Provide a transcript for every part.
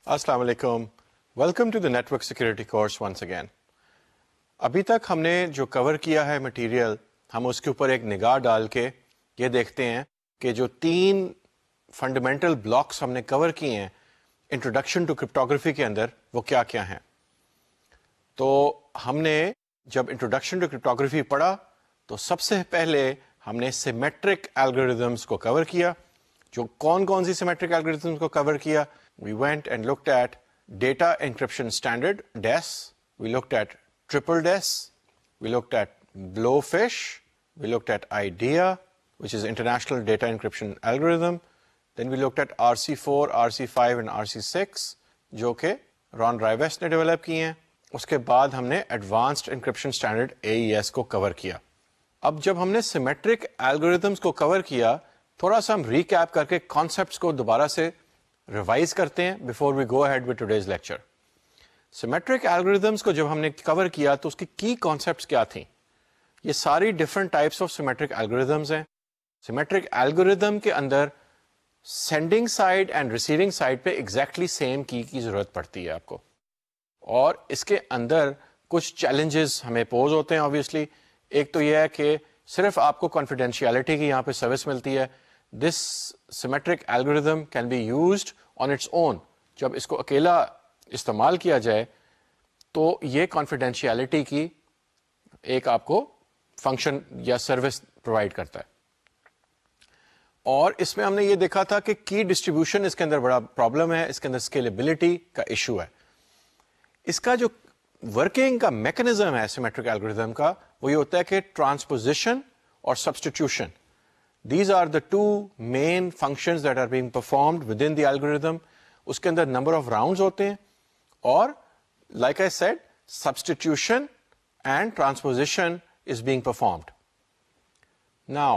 السلام علیکم. Welcome to the network security course once again. ابھی تک ہم نے جو کور کیا ہے مٹیریل، ہم اس کے اوپر ایک نگاہ ڈال کے یہ دیکھتے ہیں کہ جو 3 فنڈامنٹل بلاکس ہم نے کور کیے ہیں انٹروڈکشن ٹو کرپٹوگرافی کے اندر، وہ کیا کیا ہیں. تو ہم نے جب انٹروڈکشن ٹو کرپٹوگرافی پڑھا تو سب سے پہلے ہم نے سیمیٹرک الگوریدمس کو کور کیا. جو کون سی سیمیٹرک الگوریدمس کو کور کیا؟ We went and looked at data encryption standard, DES. We looked at triple DES. We looked at Blowfish. We looked at IDEA, which is International Data Encryption Algorithm. Then we looked at RC4, RC5 and RC6, جو کہ ران رائیویس نے develop کی ہیں. اس کے بعد ہم نے Advanced Encryption Standard AES کو کور کیا. اب جب ہم نے سیمیٹرک الگوریدمس کو کور کیا، تھوڑا سا ہم ریکیپ کر کے کانسیپٹس کو دوبارہ سے ریوائز کرتے ہیں before we go ahead with today's lecture. Symmetric algorithms کو جب ہم نے کور کیا تو اس کی کی کانسیپٹس کیا تھیں؟ یہ ساری different types of symmetric algorithms ہیں. سیمیٹرک الگوریدم کے اندر sending side and receiving side پہ ایگزیکٹلی سیم کی ضرورت پڑتی ہے آپ کو، اور اس کے اندر کچھ چیلنجز ہمیں پوز ہوتے ہیں آبویسلی. ایک تو یہ ہے کہ صرف آپ کو کانفیڈینشیلٹی کی یہاں پہ سروس ملتی ہے. This symmetric algorithm can be used on its own. جب اس کو اکیلا استعمال کیا جائے تو یہ کانفیڈینشیلٹی کی ایک آپ کو فنکشن یا سروس پرووائڈ کرتا ہے. اور اس میں ہم نے یہ دیکھا تھا کہ کی ڈسٹریبیوشن اس کے اندر بڑا پرابلم ہے، اس کے اندر اسکیلیبلٹی کا ایشو ہے. اس کا جو ورکنگ کا میکنزم ہے سیمیٹرک الگوریدم کا، وہ یہ ہوتا ہے کہ ٹرانسپوزیشن اور substitution. These are the two main functions that are being performed within the algorithm. اس کے اندر number of rounds ہوتے ہیں، اور like I said, substitution and transposition is being performed. Now,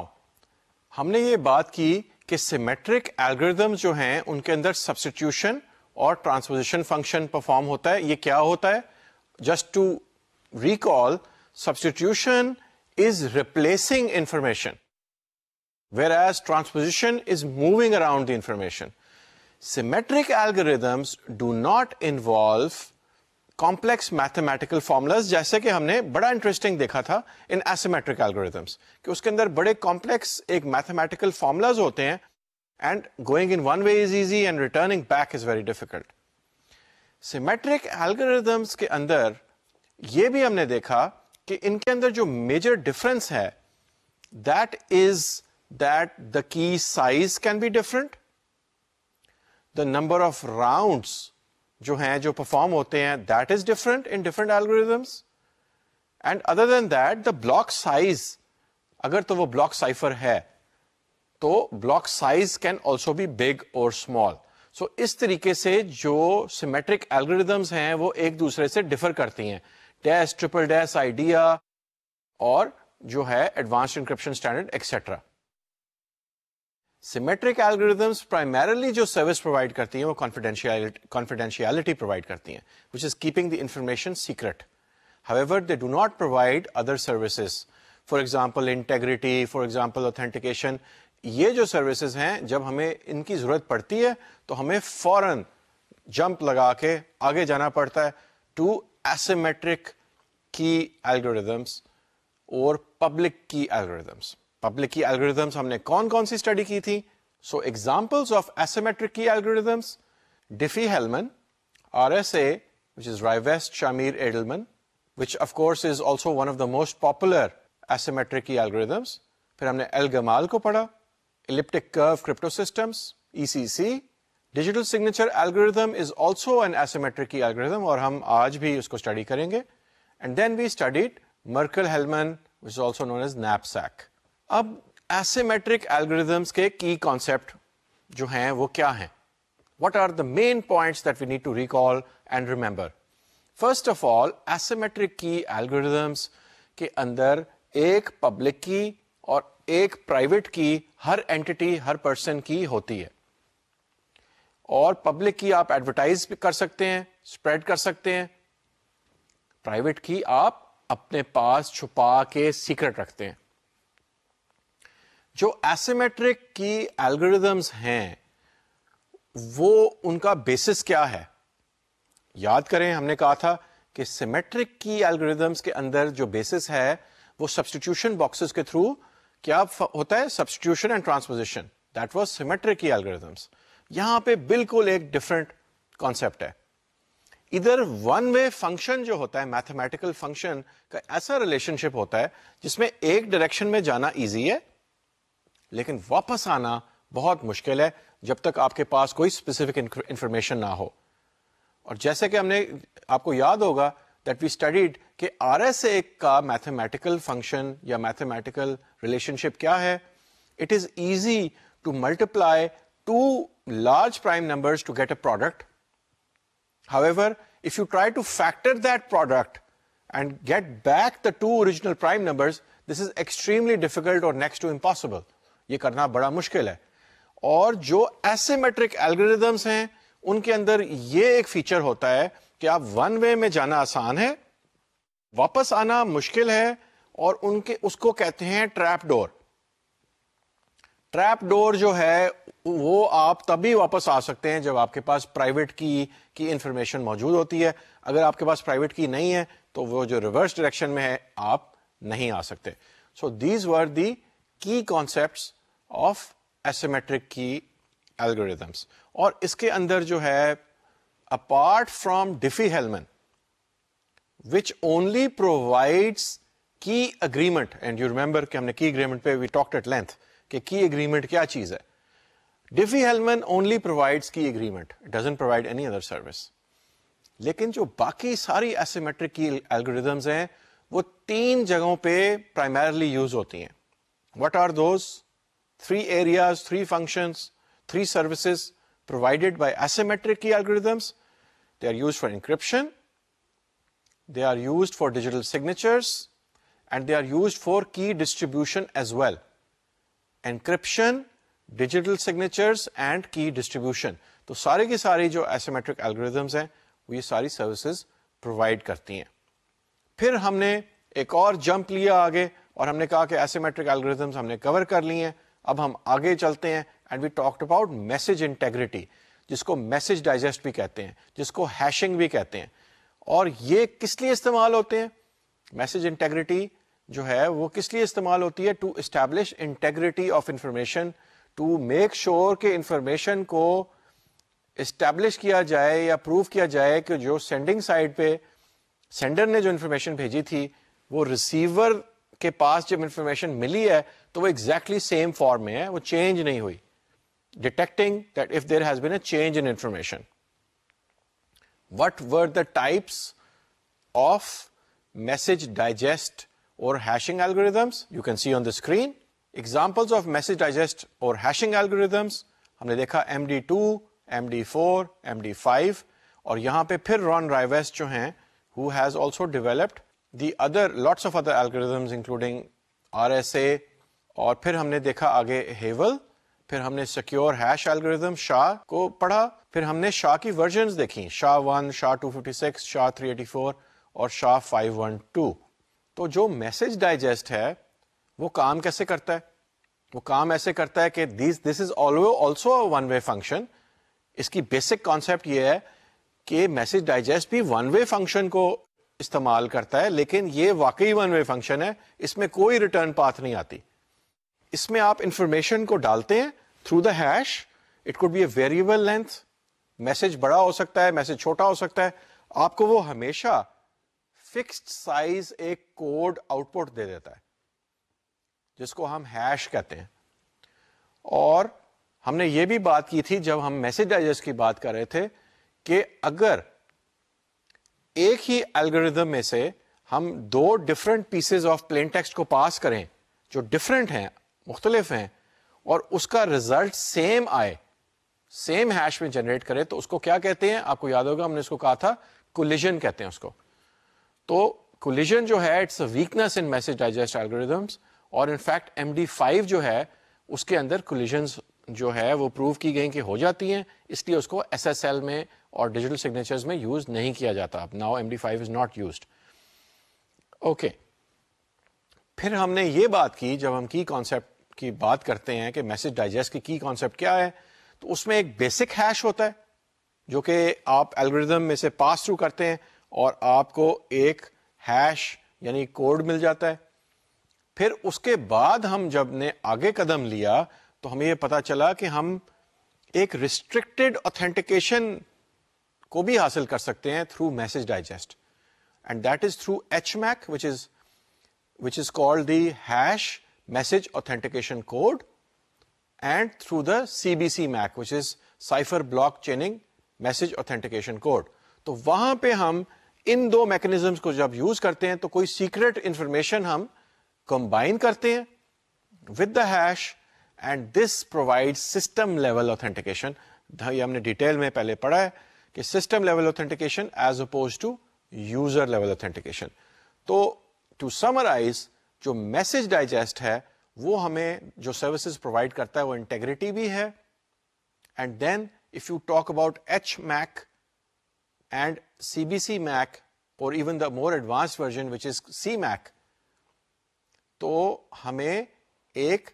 ہم نے یہ بات کی کہ symmetric algorithms جو ہیں ان کے اندر substitution اور transposition function perform ہوتا ہے. یہ کیا ہوتا ہے؟ Just to recall, substitution is replacing information, whereas transposition is moving around the information. Symmetric algorithms do not involve complex mathematical formulas، جیسے کہ ہم نے بڑا انٹرسٹنگ دیکھا تھا in asymmetric algorithms کہ اس کے اندر بڑے کمپلیکس ایک میتھمیٹیکل فارمولاز ہوتے ہیں، and going in one way is easy and returning back is very difficult. Symmetric algorithms کے اندر یہ بھی ہم نے دیکھا کہ ان کے اندر جو میجر ڈفرنس ہے that is that the key size can be different, the number of rounds جو ہیں جو perform ہوتے ہیں that is different in different algorithms, and other than that the block size، اگر تو وہ block cipher ہے تو block size can also be big or small. So اس طریقے سے جو symmetric algorithms ہیں وہ ایک دوسرے سے differ کرتی ہیں. DES, triple DES, IDEA اور جو ہے Advanced Encryption Standard etc. Symmetric algorithms primarily جو سروس پرووائڈ کرتی ہیں وہ کانفیڈینشیلٹی پرووائڈ کرتی ہیں, which is keeping the information secret. However, they do not provide other services. For example, integrity, for example, authentication. یہ جو سروسز ہیں جب ہمیں ان کی ضرورت پڑتی ہے تو ہمیں فوراً جمپ لگا کے آگے جانا پڑتا ہے ٹو asymmetric key algorithms اور public key algorithms. Public key algorithms ہم نے کون سی اسٹڈی کی تھی؟ So examples of asymmetric key algorithms: Diffie-Hellman, RSA, which is Rivest-Shamir-Edelman, which of course is also one of the most popular asymmetric key algorithms. پھر ہم نے El-Gamal کو پڑھا, Elliptic Curve Cryptosystems, ECC. Digital Signature Algorithm is also an asymmetric key algorithm اور ہم آج بھی اس کو اسٹڈی کریں گے. And then we studied Merkle-Hellman, which is also known as knapsack. اب asymmetric algorithms کے کی کانسیپٹ جو ہیں وہ کیا ہیں؟ What are the main points that we need to recall and remember? First of all, asymmetric key algorithms کے اندر ایک پبلک کی اور ایک پرائیویٹ کی ہر اینٹی ہر پرسن کی ہوتی ہے, اور پبلک کی آپ ایڈورٹائز کر سکتے ہیں, اسپریڈ کر سکتے ہیں, پرائیویٹ کی آپ اپنے پاس چھپا کے سیکرٹ رکھتے ہیں. جو ایسیمیٹرک کی الگوریدمس ہیں وہ ان کا بیسس کیا ہے؟ یاد کریں ہم نے کہا تھا کہ سیمیٹرک کی الگوریدمس کے اندر جو بیسس ہے وہ سبسٹیٹیوشن باکسز کے تھرو کیا ہوتا ہے, substitution and ٹرانسپوزیشن. That was symmetric کی الگوریدمس. یہاں پہ بالکل ایک ڈفرنٹ کانسیپٹ ہے. ادھر ون وے فنکشن جو ہوتا ہے, میتھمیٹیکل فنکشن کا ایسا ریلیشن شپ ہوتا ہے جس میں ایک ڈائریکشن میں جانا ایزی ہے لیکن واپس آنا بہت مشکل ہے جب تک آپ کے پاس کوئی اسپیسیفک انفارمیشن نہ ہو. اور جیسے کہ ہم نے, آپ کو یاد ہوگا دیٹ وی اسٹڈیڈ کہ آر ایس اے کا میتھمیٹیکل فنکشن یا میتھمیٹیکل ریلیشن شپ کیا ہے. It is easy to multiply two large prime numbers to get a product. However, if you try to factor that product and get back the two original prime numbers, this is extremely difficult or next to impossible. یہ کرنا بڑا مشکل ہے. اور جو asymmetric algorithms ہیں ان کے اندر یہ ایک فیچر ہوتا ہے کہ آپ ون وے میں جانا آسان ہے, واپس آنا مشکل ہے, اور اس کو کہتے ہیں ٹریپ ڈور. ٹریپ ڈور جو ہے وہ آپ تبھی واپس آ سکتے ہیں جب آپ کے پاس پرائیویٹ کی انفارمیشن موجود ہوتی ہے. اگر آپ کے پاس پرائیویٹ کی نہیں ہے تو وہ جو ریورس ڈائریکشن میں ہے آپ نہیں آ سکتے. So these were the key concepts of asymmetric key algorithms. اور اس کے اندر جو ہے apart from Diffie Hellman which only provides key agreement, and you remember کہ ہم نے کی اگریمنٹ پہ we talked at length کہ کی اگریمنٹ کیا چیز ہے. Diffie-Hellman only provides key agreement. It doesn't provide any other service. لیکن جو باقی ساری asymmetric کی algorithms ہیں وہ تین جگہوں پہ primarily یوز ہوتی ہیں. What are those? 3 areas, 3 functions, 3 services provided by asymmetric key algorithms. They are used for encryption, they are used for digital signatures, and they are used for key distribution as well. Encryption, digital signatures and کی distribution. تو سارے کی ساری جو asymmetric algorithms ہیں وہ یہ ساری سروسز پرووائڈ کرتی ہیں. پھر ہم نے ایک اور جمپ لیا آگے اور ہم نے کہا کہ ایسیمیٹرک الگوریدمز ہم نے کور کر لی ہیں. اب ہم آگے چلتے ہیں and we talked about message integrity, جس کو میسج ڈائجسٹ بھی کہتے ہیں, جس کو ہیشنگ بھی کہتے ہیں. اور یہ کس لیے استعمال ہوتے ہیں؟ میسج انٹیگریٹی جو ہے وہ کس لیے استعمال ہوتی ہے؟ To establish integrity of information, to make sure کہ انفارمیشن کو اسٹیبلش کیا جائے یا پروف کیا جائے کہ جو سینڈنگ سائڈ پہ سینڈر نے جو انفارمیشن بھیجی تھی وہ ریسیور کے پاس جب انفارمیشن ملی ہے تو وہ ایگزیکٹلی سیم فارم میں ہے, وہ چینج نہیں ہوئی. Detecting that if there has been a change in information. What are the types of message digest اور hashing algorithms? You can see on the screen. Examples of message digest or hashing algorithms ہم نے دیکھا MD2, MD4, MD5, اور یہاں پہ پھر رون رائیویس جو ہیں who has also developed the lots of other algorithms including RSA, اور پھر ہم نے دیکھا آگے Havel, پھر ہم نے سیکیور ہیش الگوریدم شاہ کو پڑھا, پھر ہم نے شاہ کی ورژنز دیکھی, شاہ 1, شاہ 256, شاہ 384 اور شاہ 512. تو جو میسج ڈائجسٹ ہے وہ کام کیسے کرتا ہے؟ وہ کام ایسے کرتا ہے کہ this is also one way function. اس کی بیسک کانسیپٹ یہ ہے کہ میسج ڈائجسٹ بھی ون وے فنکشن کو استعمال کرتا ہے, لیکن یہ واقعی ون وے فنکشن ہے, اس میں کوئی ریٹرن پاتھ نہیں آتی. اس میں آپ انفارمیشن کو ڈالتے ہیں through the hash. It could be a variable length, message بڑا ہو سکتا ہے, میسج چھوٹا ہو سکتا ہے. آپ کو وہ ہمیشہ فکسڈ سائز ایک کوڈ آؤٹ پٹ دے دیتا ہے جس کو ہم ہیش کہتے ہیں. اور ہم نے یہ بھی بات کی تھی جب ہم میسج ڈائجسٹ کی بات کر رہے تھے کہ اگر ایک ہی الگوریدم میں سے ہم 2 different pieces of plain text کو پاس کریں جو ڈفرنٹ ہیں, مختلف ہیں, اور اس کا ریزلٹ سیم آئے, سیم ہیش میں جنریٹ کرے, تو اس کو کیا کہتے ہیں؟ آپ کو یاد ہوگا ہم نے اس کو کہا تھا کولیجن کہتے ہیں اس کو. تو کولیجن جو ہے it's a weakness in message digest algorithms, اور انفیکٹ MD5 جو ہے اس کے اندر کولیجنز جو ہے وہ پروو کی گئی کہ ہو جاتی ہیں, اس لیے اس کو SSL میں اور ڈیجیٹل سگنیچرز میں یوز نہیں کیا جاتا. اب now MD5 is not used. Okay, پھر ہم نے یہ بات کی جب ہم کی کانسیپٹ کی بات کرتے ہیں کہ میسج ڈائجسٹ کی کانسیپٹ کیا ہے, تو اس میں ایک بیسک ہیش ہوتا ہے جو کہ آپ الگوریدم میں سے پاس تھرو کرتے ہیں اور آپ کو ایک ہیش یعنی کوڈ مل جاتا ہے. پھر اس کے بعد ہم جب نے آگے قدم لیا تو ہمیں یہ پتا چلا کہ ہم ایک ریسٹرکٹیڈ اوتھینٹیکیشن کو بھی حاصل کر سکتے ہیں through message digest, and that is through HMAC which is called the hash message authentication code, and through the CBC MAC which is cipher block chaining message authentication code. تو وہاں پہ ہم ان دو میکنزمس کو جب یوز کرتے ہیں تو کوئی سیکرٹ انفارمیشن ہم کمبائن کرتے ہیں with the hash, and this provides system level authentication. یہ ہم نے ڈیٹیل میں پہلے پڑھا ہے کہ system level authentication as opposed to user level authentication. تو ٹو سمرائز جو میسج ڈائجسٹ ہے وہ ہمیں جو سروسز پرووائڈ کرتا ہے وہ انٹیگریٹی بھی ہے, and then if you talk about HMAC and CBC MAC اور even the more advance version which is CMAC, تو ہمیں ایک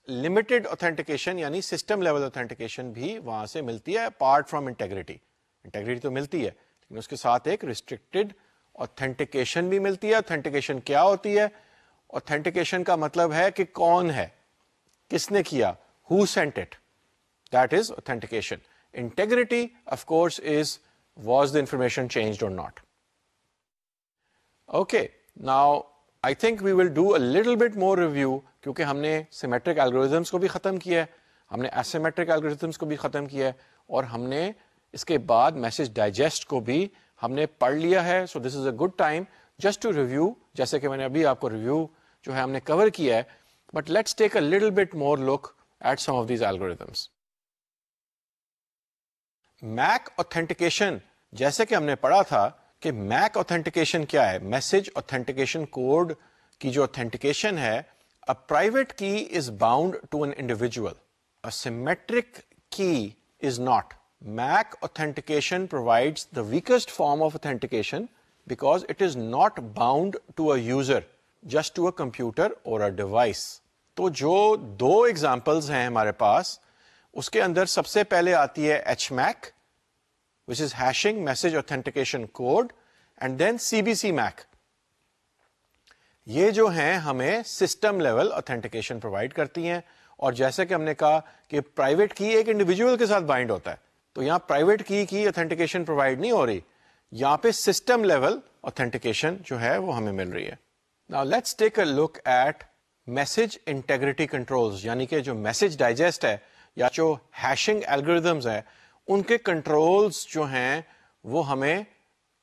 لمیٹڈ اوتھینٹیکیشن یعنی سسٹم لیول اوتھینٹیکیشن بھی وہاں سے ملتی ہے اپارٹ فرام انٹیگریٹی. انٹیگریٹی تو ملتی ہے لیکن اس کے ساتھ ایک ریسٹرکٹیڈ اوتھینٹیکیشن بھی ملتی ہے. اوتھینٹیکیشن کیا ہوتی ہے؟ اوتھینٹیکیشن کا مطلب ہے کہ کون ہے, کس نے کیا, who sent it, that is authentication. Integrity of course is was the information changed or not. Okay, now I think we will do a little bit more review کیونکہ ہم نے سیمیٹرک الگوریزمس کو بھی ختم کیا ہے, ہم نے ایسیمیٹرک الگوریزمس کو بھی ختم کیا ہے, اور ہم نے اس کے بعد میسج ڈائجسٹ کو بھی ہم نے پڑھ لیا ہے. So this is a good time just to review, جیسے کہ میں نے ابھی آپ کو ریویو جو ہے ہم نے کور کیا ہے, but let's take a little bit more look at some of these algorithms. MAC authentication, جیسے کہ ہم نے پڑھا تھا کہ میک اوتھینٹیکیشن کیا ہے, میسج اوتھینٹیکیشن کوڈ کی جو اوتھینٹیکیشن ہے, a private key is bound to an individual, a symmetric key is not. MAC authentication provides the weakest form of authentication because it is not bound to a user, just to a computer or a device. تو جو دو examples ہیں ہمارے پاس, اس کے اندر سب سے پہلے آتی ہے HMAC which is hashing message authentication code, and then CBC MAC. یہ جو ہیں ہمیں سسٹم لیول اوتھینٹیکیشن پرووائڈ کرتی ہیں, اور جیسے کہ ہم نے کہا کہ پرائیویٹ کی ایک انڈیویجول کے ساتھ بائنڈ ہوتا ہے, تو یہاں پرائیویٹ کی اوتھینٹیکیشن پرووائڈ نہیں ہو رہی, یہاں پہ سسٹم لیول اوتھینٹیکیشن جو ہے وہ ہمیں مل رہی ہے. Now let's take a look at message integrity controls, یعنی کہ جو میسج ڈائجسٹ ہے یا جو ہیشنگ الگوریدمز ہے ان کے کنٹرولز جو ہیں وہ ہمیں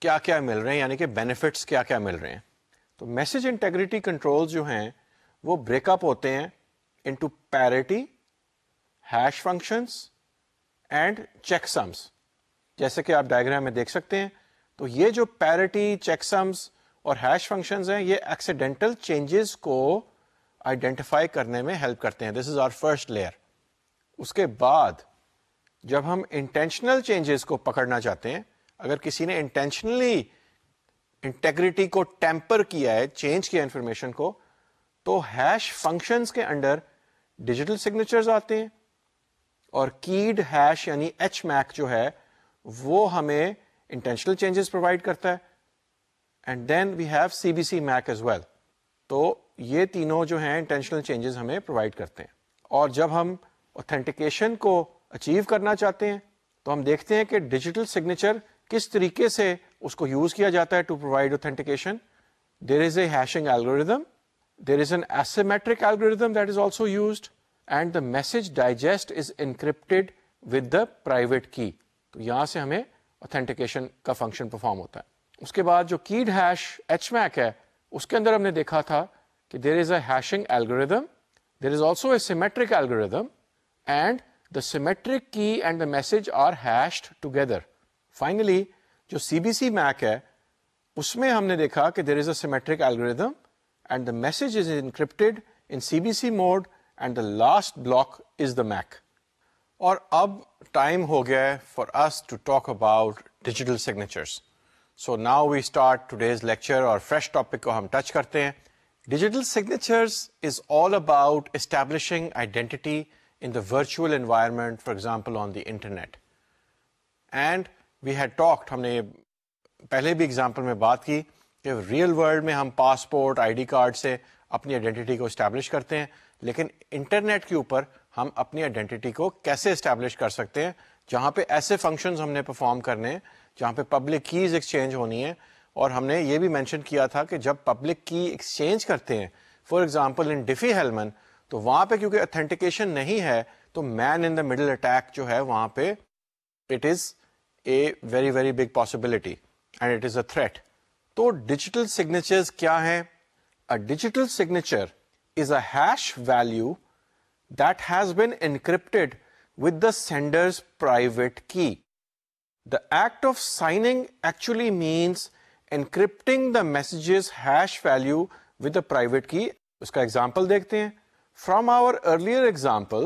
کیا کیا مل رہے ہیں, یعنی کہ بینیفٹس کیا کیا مل رہے ہیں. تو میسج انٹیگریٹی کنٹرولز جو ہیں وہ بریک اپ ہوتے ہیں into parity, hash functions and check sums. جیسے کہ آپ ڈائیگرام میں دیکھ سکتے ہیں, تو یہ جو پیرٹی, چیک سمز اور ہیش فنکشنز ہیں یہ ایکسیڈنٹل چینجز کو آئیڈینٹیفائی کرنے میں ہیلپ کرتے ہیں. This is our first layer. اس کے بعد جب ہم انٹینشنل چینجز کو پکڑنا چاہتے ہیں, اگر کسی نے انٹینشنلی انٹیگریٹی کو ٹیمپر کیا ہے, چینج کیا انفارمیشن کو, تو ہیش فنکشنز کے انڈر ڈیجیٹل سگنیچرز آتے ہیں, اور کیڈ ہیش یعنی HMAC جو ہے وہ ہمیں انٹینشنل چینجز پرووائڈ کرتا ہے, and then we have CBC MAC as well. تو یہ تینوں جو ہیں انٹینشنل چینجز ہمیں پرووائڈ کرتے ہیں. اور جب ہم اوتھینٹیکیشن کو اچیو کرنا چاہتے ہیں تو ہم دیکھتے ہیں کہ ڈیجیٹل سگنیچر کس طریقے سے اس کو یوز کیا جاتا ہے to provide authentication. There is a hashing algorithm, there is an asymmetric algorithm that is also used, and the message digest is encrypted with the private key. تو یہاں سے ہمیں اوتھینٹیکیشن کا فنکشن پرفارم ہوتا ہے. اس کے بعد جو کیڈ ہیش HMAC ہے اس کے اندر ہم نے دیکھا تھا کہ there is a hashing algorithm, there is also a symmetric algorithm, and the symmetric key and the message are hashed together. Finally, جو CBC MAC ہے اس میں ہم نے دیکھا کہ there is a symmetric algorithm and the message is encrypted in CBC mode and the last block is the MAC. اور اب time ہو گیا ہے for us to talk about digital signatures. So now we start today's lecture, اور fresh topic کو ہم touch کرتے ہیں. Digital signatures is all about establishing identity in the virtual environment, for example, on the internet. And we had talked, ہم نے پہلے بھی example میں بات کی کہ ریئل ورلڈ میں ہم پاسپورٹ آئی ڈی کارڈ سے اپنی آئیڈینٹی کو اسٹیبلش کرتے ہیں, لیکن انٹرنیٹ کے اوپر ہم اپنی آئیڈینٹی کو کیسے اسٹیبلش کر سکتے ہیں, جہاں پہ ایسے فنکشنز ہم نے پرفارم کرنے ہیں, جہاں پہ پبلک کیز ایکسچینج ہونی ہے. اور ہم نے یہ بھی مینشن کیا تھا کہ جب پبلک کی ایکسچینج کرتے ہیں, فار ایگزامپل ان ڈیفی ہیلمن, تو وہاں پہ کیونکہ اتھینٹیکیشن نہیں ہے تو مین ان دا مڈل اٹیک جو ہے وہاں پہ it is a very very big possibility and it is a threat. تو ڈیجیٹل سگنیچرز کیا ہیں؟ A digital signature is a hash value that has been encrypted with the sender's private key. The act of signing actually means encrypting the message's hash value with the private key. اس کا example دیکھتے ہیں. From our earlier example,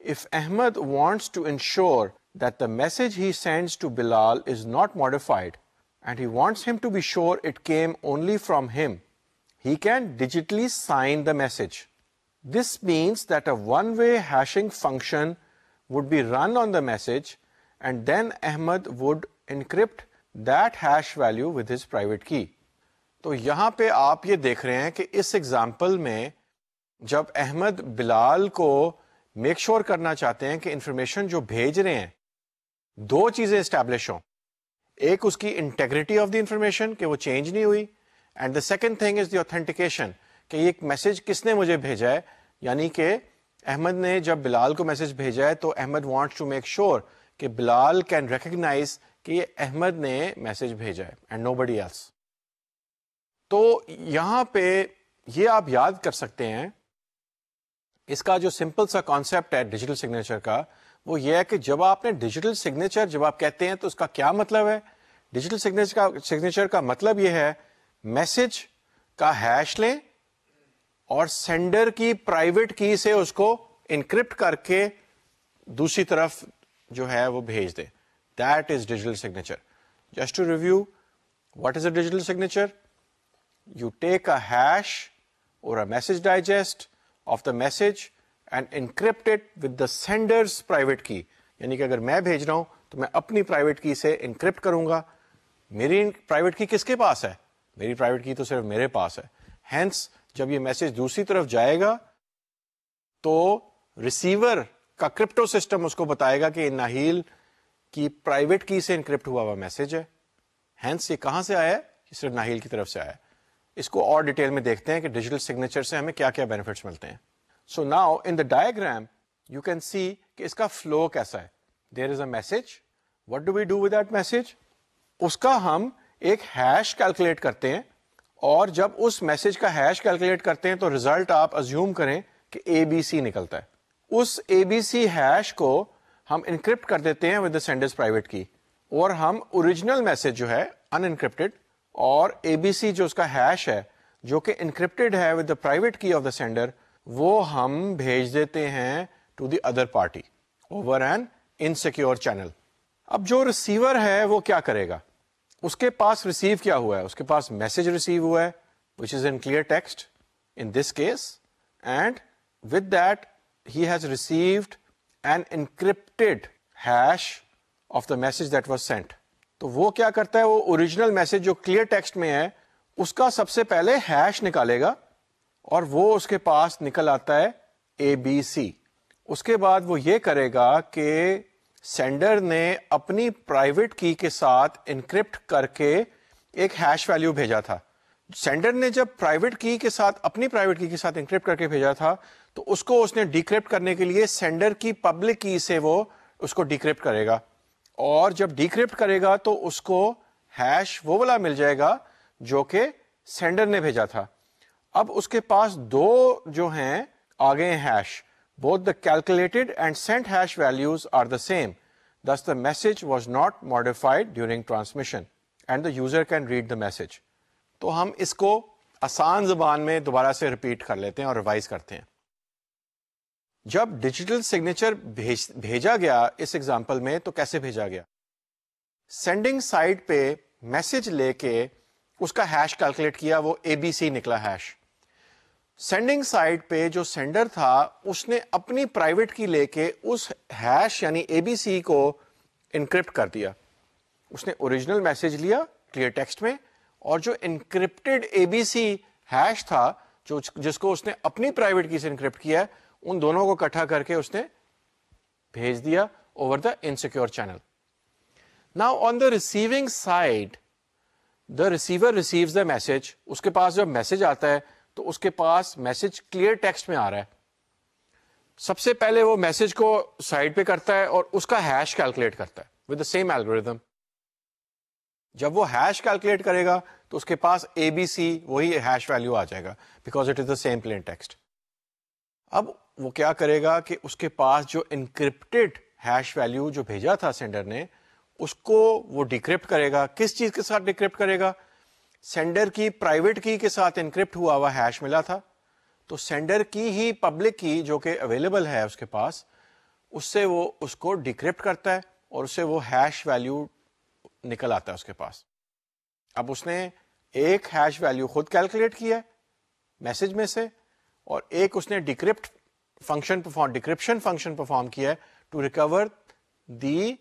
if Ahmed wants to ensure that the message he sends to Bilal is not modified and he wants him to be sure it came only from him, he can digitally sign the message. This means that a one-way hashing function would be run on the message and then Ahmed would encrypt that hash value with his private key. تو یہاں پہ آپ یہ دیکھ رہے ہیں کہ اس example میں جب احمد بلال کو میک شور کرنا چاہتے ہیں کہ انفارمیشن جو بھیج رہے ہیں دو چیزیں اسٹیبلش ہوں, ایک اس کی انٹیگریٹی آف دی انفارمیشن کہ وہ چینج نہیں ہوئی, and the second thing is the authentication کہ یہ ایک میسج کس نے مجھے بھیجا ہے, یعنی کہ احمد نے جب بلال کو میسج بھیجا ہے تو Ahmed wants to make sure کہ بلال کین ریکگنائز کہ یہ احمد نے میسج بھیجا ہے اینڈ نو بڈی ایلس. تو یہاں پہ یہ آپ یاد کر سکتے ہیں, اس کا جو سمپل سا کانسیپٹ ہے ڈیجیٹل سگنیچر کا وہ یہ ہے کہ جب آپ نے ڈیجیٹل سگنیچر جب آپ کہتے ہیں تو اس کا کیا مطلب ہے. ڈیجیٹل سگنیچر کا مطلب یہ ہے میسج کا ہیش لیں اور سینڈر کی پرائیویٹ کی سے اس کو انکرپٹ کر کے دوسری طرف جو ہے وہ بھیج دیں. That is digital signature. Just to review, what is a digital signature? You take a hash اور a message digest of the message and encrypt it with the sender's private key. یعنی کہ اگر میں بھیج رہا ہوں تو میں اپنی پرائیویٹ کی سے انکرپٹ کروں گا. میری پرائیویٹ کی کس کے پاس ہے؟ میری پرائیویٹ کی تو صرف میرے پاس ہے. ہینس جب یہ میسج دوسری طرف جائے گا تو ریسیور کا کرپٹو سسٹم اس کو بتائے گا کہ ناہیل کی پرائیویٹ کی سے انکرپٹ ہوا ہوا میسج ہے. ہینس یہ کہاں سے آیا ہے؟ یہ صرف ناہیل کی طرف سے آیا ہے. اس کو اور ڈیٹیل میں دیکھتے ہیں کہ ڈیجیٹل سگنیچر سے ہمیں کیا کیا بینیفٹس ملتے ہیں. So now in the diagram you can see کہ اس کا فلو کیسا ہے. There is a message, what do we do with that message? اس کا ہم ایک ہیش کیلکولیٹ کرتے ہیں, اور جب اس میسج کا ہیش کیلکولیٹ کرتے ہیں تو ریزلٹ آپ ازیوم کریں کہ اے بی سی نکلتا ہے. اس اے بی سی ہیش کو ہم انکرپٹ کر دیتے ہیں ود دا سینڈرز پرائیویٹ کی, اور ہم اوریجنل میسج جو ہے ان انکرپٹڈ اور اے بی سی جو اس کا ہیش ہے جو کہ انکرپٹڈ ہے with the private key of the sender, وہ ہم بھیج دیتے ہیں to the other party over an insecure channel. اب جو ریسیور ہے وہ کیا کرے گا؟ اس کے پاس ریسیو کیا ہوا ہے؟ اس کے پاس میسج ریسیو ہوا ہے which is in clear text in this case, and with that he has received an encrypted hash of the message that was sent. تو وہ کیا کرتا ہے, وہ اوریجنل میسج جو کلیئر ٹیکسٹ میں ہے اس کا سب سے پہلے ہیش نکالے گا اور وہ اس کے پاس نکل آتا ہے اے بی سی. اس کے بعد وہ یہ کرے گا کہ سینڈر نے اپنی پرائیویٹ کی کے ساتھ انکرپٹ کر کے ایک ہیش ویلیو بھیجا تھا. سینڈر نے جب پرائیویٹ کی کے ساتھ اپنی پرائیویٹ کی کے ساتھ انکرپٹ کر کے بھیجا تھا تو اس کو اس نے ڈیکرپٹ کرنے کے لیے سینڈر کی پبلک کی سے وہ اس کو ڈیکرپٹ کرے گا, اور جب ڈیکرپٹ کرے گا تو اس کو ہیش وہ والا مل جائے گا جو کہ سینڈر نے بھیجا تھا. اب اس کے پاس دو جو ہیں آگے hash, both the calculated and sent hash values are the same. Thus the message was not modified during transmission and the user can read the message. تو ہم اس کو آسان زبان میں دوبارہ سے ریپیٹ کر لیتے ہیں اور ریوائز کرتے ہیں. جب ڈیجیٹل سگنیچر بھیجا گیا اس ایگزامپل میں تو کیسے بھیجا گیا؟ سینڈنگ سائڈ پہ میسج لے کے اس کا ہیش کیلکولیٹ کیا, وہ اے بی سی نکلا ہیش. سینڈنگ سائڈ پہ جو سینڈر تھا اس نے اپنی پرائیویٹ کی لے کے اس ہیش یعنی اے بی سی کو انکرپٹ کر دیا. اس نے اوریجنل میسج لیا کلیئر ٹیکسٹ میں, اور جو انکرپٹڈ اے بی سی ہیش تھا جس کو اس نے اپنی پرائیویٹ کی سے انکرپٹ کیا ہے, ان دونوں کو اکٹھا کر کے اس نے بھیج دیا over the insecure channel. Now on the receiving side, the receiver receives the message. اس کے پاس جب میسج آتا ہے تو اس کے پاس میسج کلیئر ٹیکسٹ میں آ رہا ہے. سب سے پہلے وہ میسج کو سائڈ پہ کرتا ہے اور اس کا ہیش کیلکولیٹ کرتا ہے with the same algorithm. جب وہ ہیش کیلکولیٹ کرے گا تو اس کے پاس اے بی سی وہی ہیش ویلو آ جائے گا because it is the same plain text. اب وہ کیا کرے گا کہ اس کے پاس جو انکرپٹڈ ہیش ویلو جو بھیجا تھا سینڈر نے, اس کو وہ ڈیکرپٹ کرے گا. کس چیز کے ساتھ ڈیکرپٹ کرے گا؟ سینڈر کی پرائیویٹ کی کے ساتھ انکرپٹ ہوا ہیش ملا تھا, تو سینڈر کی ہی پبلک کی جو کہ اویلیبل ہے اس کے پاس, اس سے وہ اس کو ڈیکرپٹ کرتا ہے اور اس سے وہ ہیش ویلو نکل آتا ہے اس کے پاس. اب اس نے ایک ہیش ویلو خود کیلکولیٹ کیا ہے میسج میں سے, اور ایک اس نے ڈیکرپشن فنکشن پرفارم کیا ہے to recover the